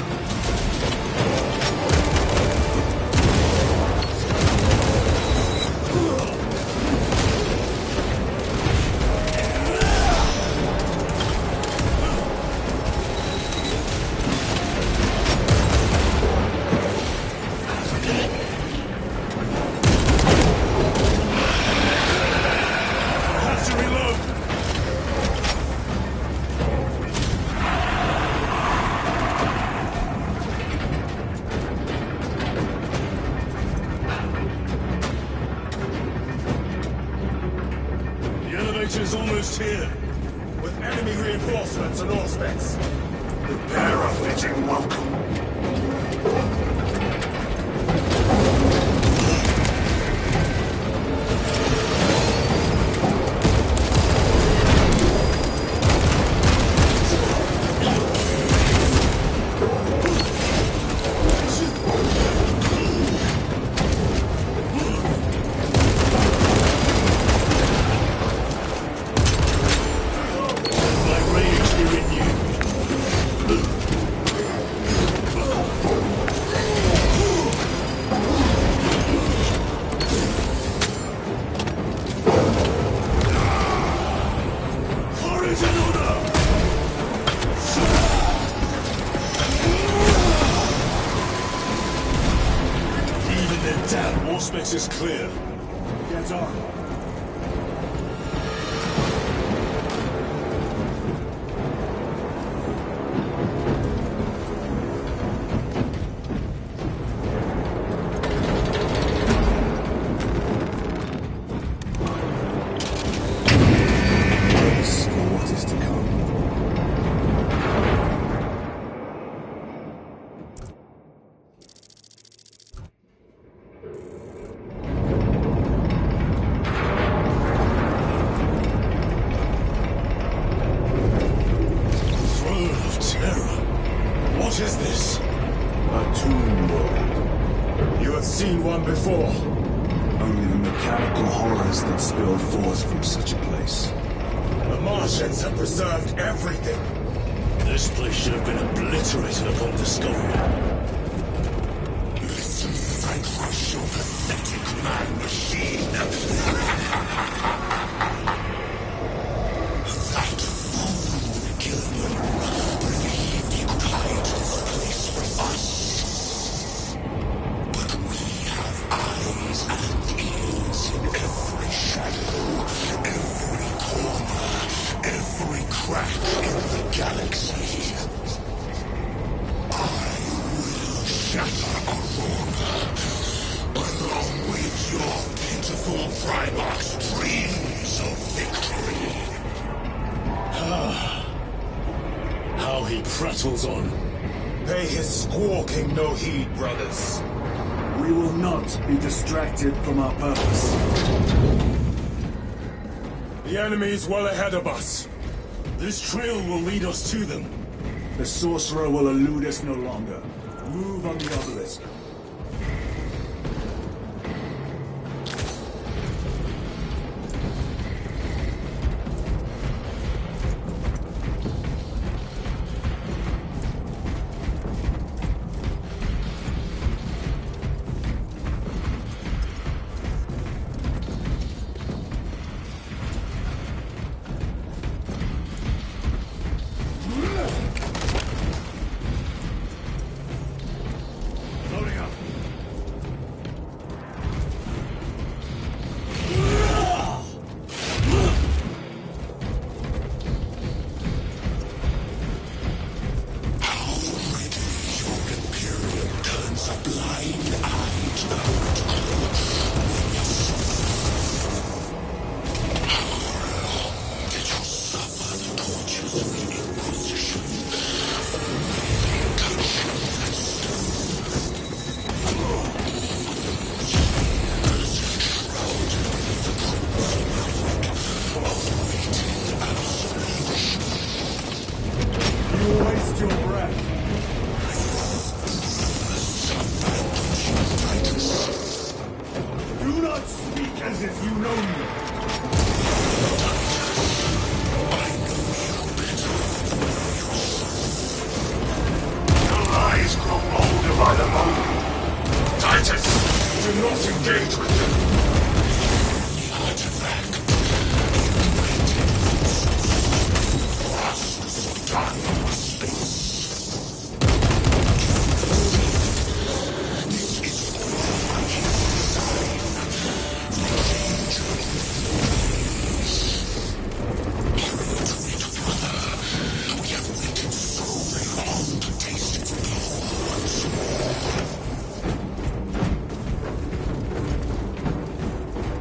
Have to reload! The elevator's almost here. With enemy reinforcements and auspex. Prepare a fitting welcome. My rage be renewed. Courage and honor! Even their damn auspex is clear. Get on. Brace for what is to come. A tomb world. You have seen one before. Only the mechanical horrors that spill forth from such a place. The Martians have preserved everything. This place should have been obliterated upon discovery. Listen, vanquish your pathetic man-machine. That fool Gilman believed he could hide this place from us. But we have eyes and ears in every shadow, every corner, every crack in the galaxy. I will shatter Aurora, along with your pitiful Primarch's dreams of victory. How he prattles on. Pay his squawking no heed, brothers. We will not be distracted from our purpose. The enemy is well ahead of us. This trail will lead us to them. The sorcerer will elude us no longer. Move on the obelisk.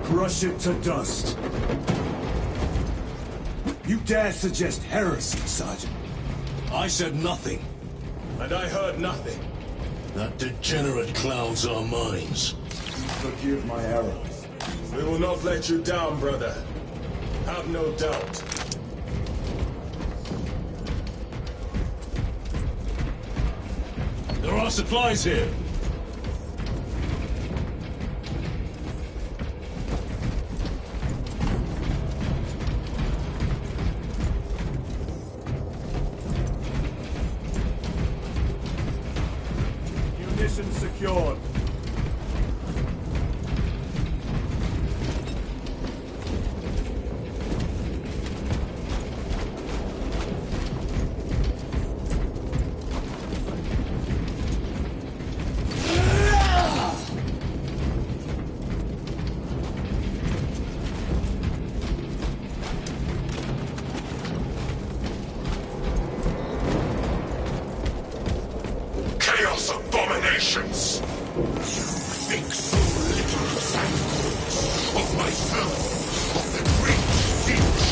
Crush it to dust. You dare suggest heresy, Sergeant? I said nothing. And I heard nothing. That degenerate clouds our minds. Forgive my error. We will not let you down, brother. Have no doubt. There are supplies here. Munition secured. Chaos abominations! You think so little of Sandcourt, of myself, of the great Finch.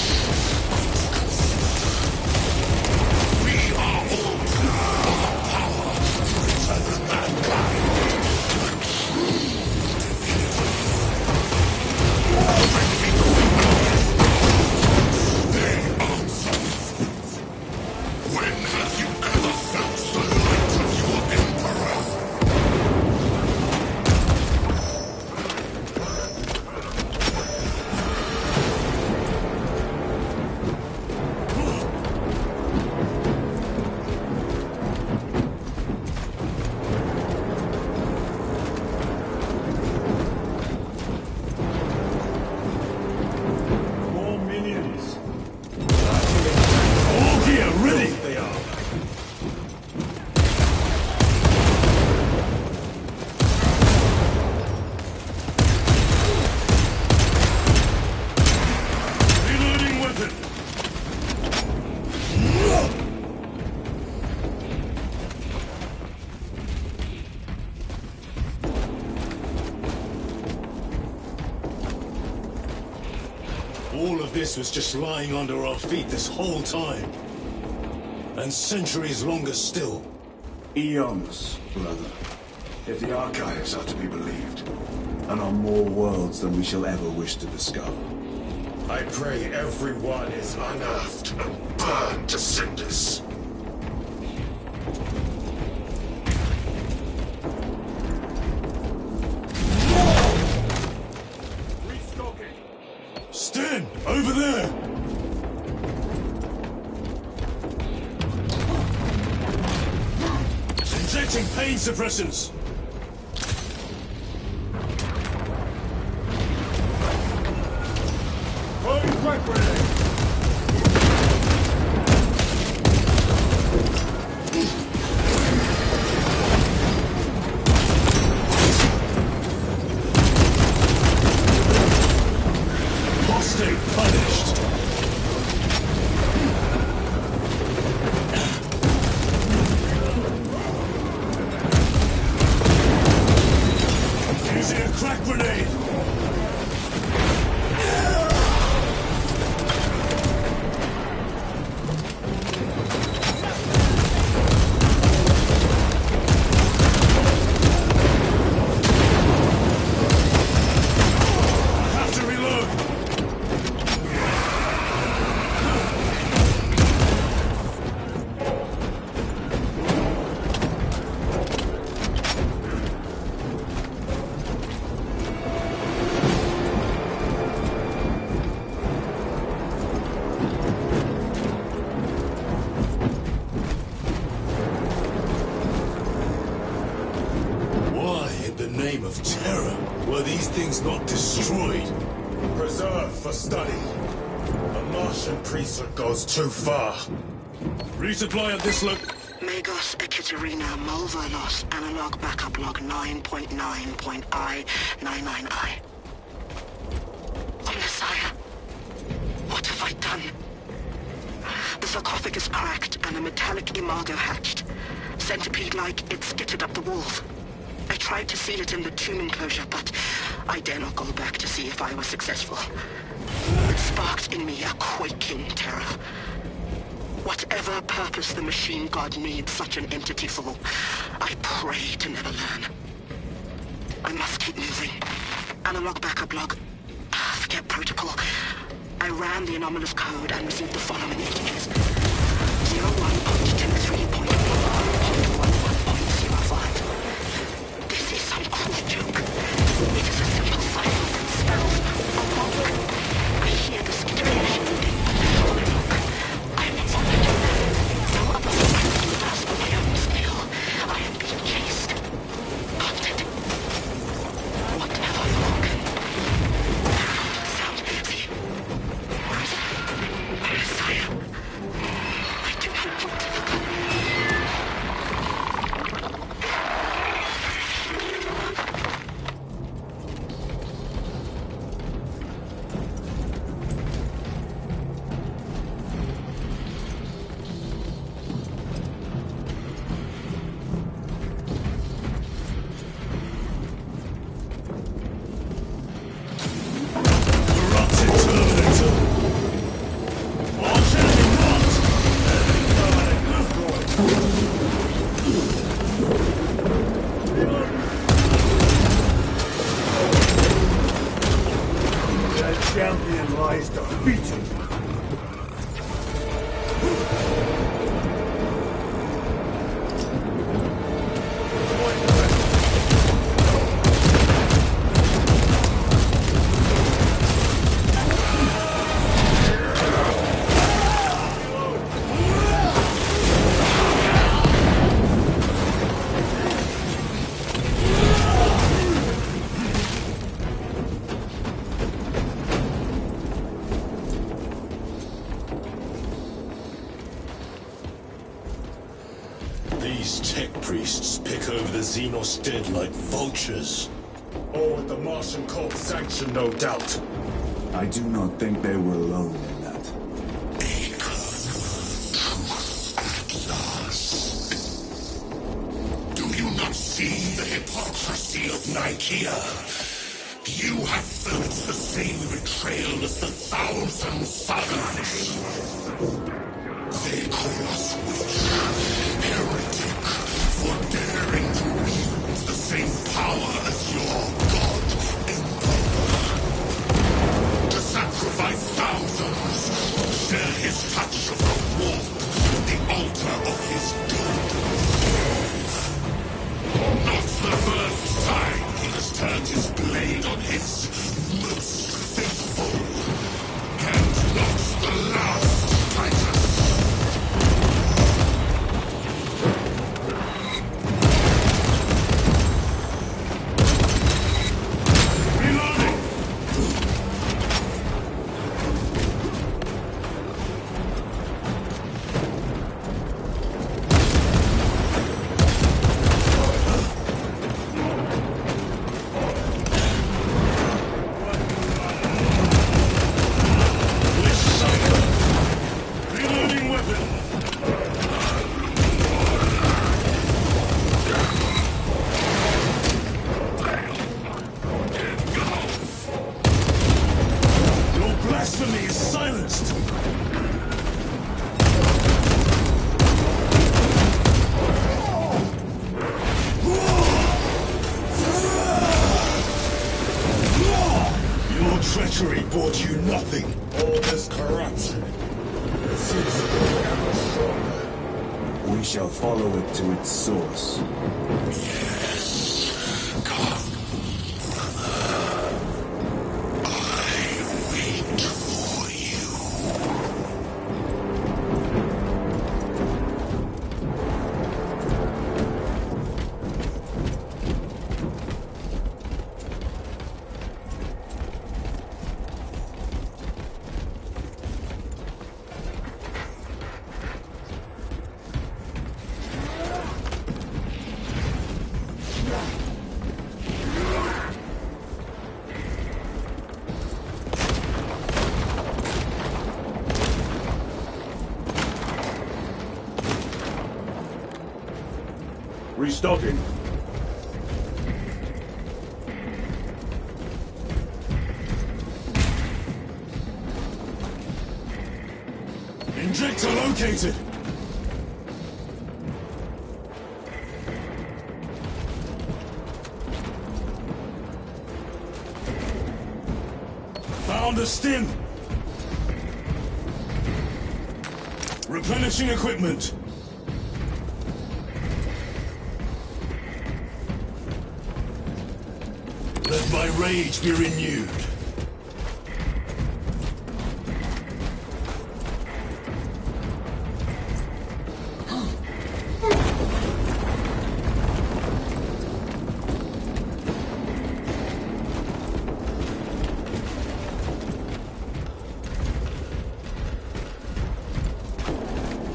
We are all proud of a power greater than mankind. A true divinity. When we going they answer. When have you ever felt the light of your Emperor? all of this was just lying under our feet this whole time. And centuries longer still. Eons, brother. If the archives are to be believed. And on more worlds than we shall ever wish to discover. I pray everyone is Unearthed and burned to cinders. Sten! Over there! Injecting pain suppressants! Throwing crack grenade! Apostate punished! Using a crack grenade! Have to reload! Why, in the name of terror, were these things not destroyed? Preserved for study. A Martian priesthood goes too far. Resupply at this Magos Ekaterina Mulverlos Analog Backup Log 9.9.I99I. Oh, Messiah. What have I done? The sarcophagus cracked and a metallic imago hatched. Centipede-like, it skittered up the walls. I tried to seal it in the tomb enclosure, but I dare not go back to see if I was successful. It sparked in me a quaking terror. Whatever purpose the machine god needs such an entity for, I pray to never learn. I must keep moving. Analog backup log. Forget protocol. I ran the anomalous code and received the following integers. 01.23.1.11.05. This is some cruel joke. It is a simple cipher that spells awoke. I hear the skittering shooting, but before I look, I am followed. No other one can grasp my own skill. I am being chased. Hunted. Whatever look. Sound. See. Where is Messiah? I do not want to look. Corrupted Terminator! Watch enemy not! That champion lies defeated. These tech priests pick over the Xenos dead like vultures. All with the Martian cult sanction, no doubt. I do not think they were alone in that. At last. Do you not see the hypocrisy of Nicaea? You have felt the same betrayal as the 1,000 Suns. They call us witch, heretic, for daring to wield the same power as your god, Emperor. To sacrifice thousands, share his touch of the walk, the altar of his god. Not the first time he has turned his blade on his most faithful, and not the last, Titus. Blasphemy is silenced! Your treachery brought you nothing. All this corruption seems to be ever stronger. We shall follow it to its source. Yes, come. Restocking. Injector located! Found a stim! Replenishing equipment! Let my rage be renewed.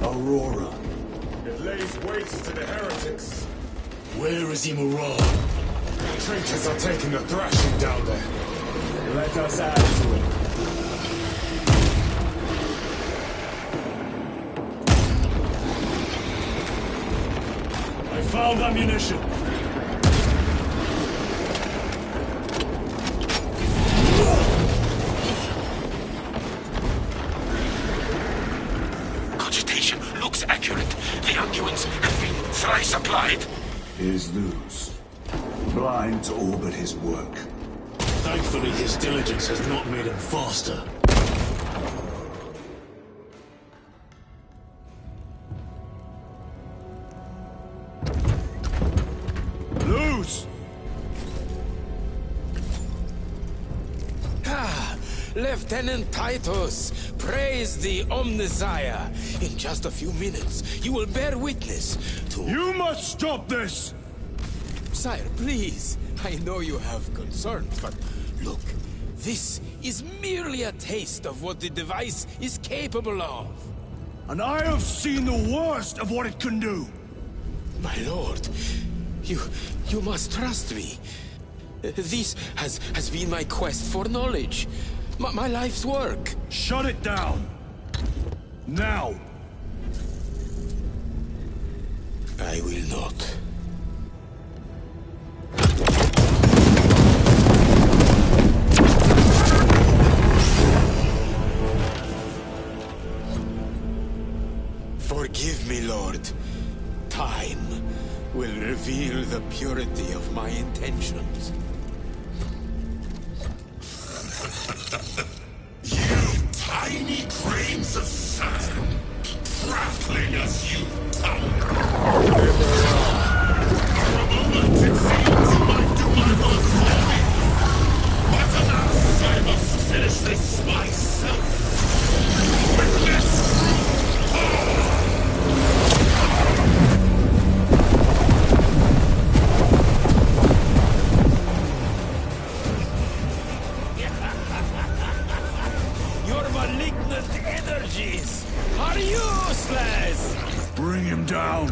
Aurora. It lays waste to the heretics. Where is Immoral? The traitors are taking a thrashing down there. Let us add to it. I found ammunition. Cogitation looks accurate. The unguents have been thrice applied. Is Luz blind to all but his work? Thankfully, his diligence has not made him faster. Luz! Lieutenant Titus, praise the Omnissiah. In just a few minutes, you will bear witness to... You must stop this! Sire, please. I know you have concerns, but look, this is merely a taste of what the device is capable of. And I have seen the worst of what it can do. My lord, you must trust me. This has been my quest for knowledge. My life's work. Shut it down. Now. I will not. purity of my intentions. You tiny grains of sand, prattling as you tumble. For a moment it seems you might do my work for me. But alas, I must finish this myself. With less Your malignant energies are useless! Bring him down.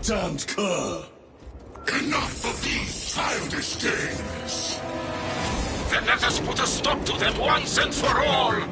Damned cur! Enough of these childish games! Then let us put a stop to them once and for all!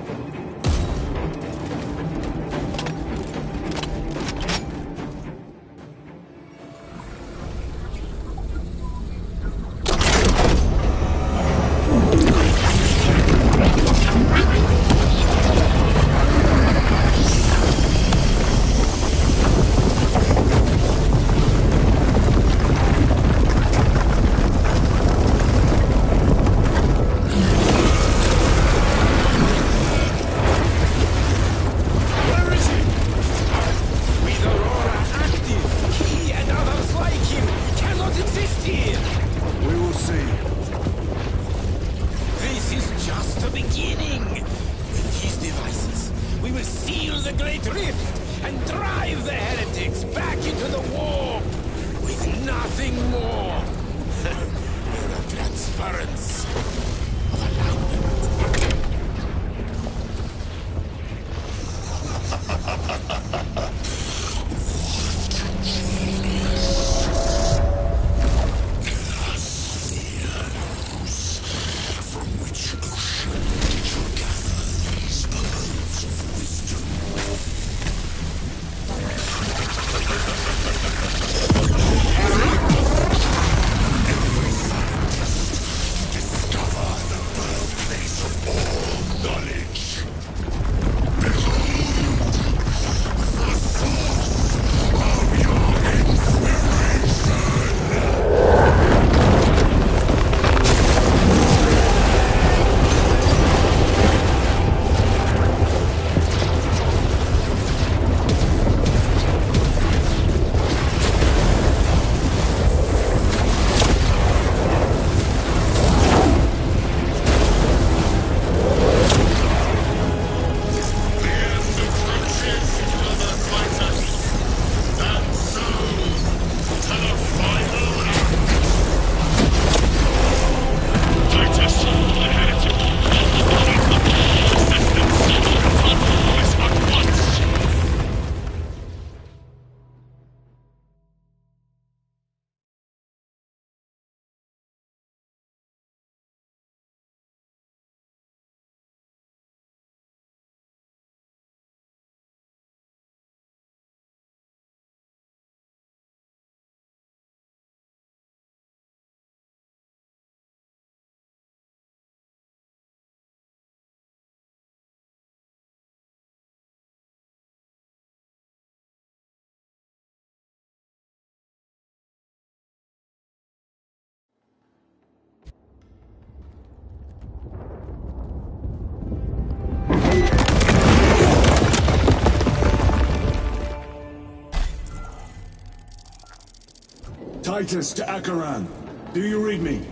Titus to Acheran. Do you read me?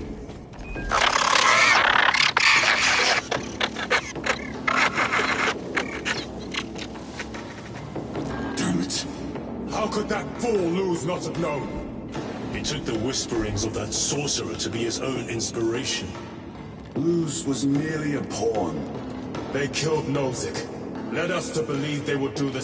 Damn it. How could that fool Luz not have known? He took the whisperings of that sorcerer to be his own inspiration. Luz was merely a pawn. They killed Nozick. Led us to believe they would do the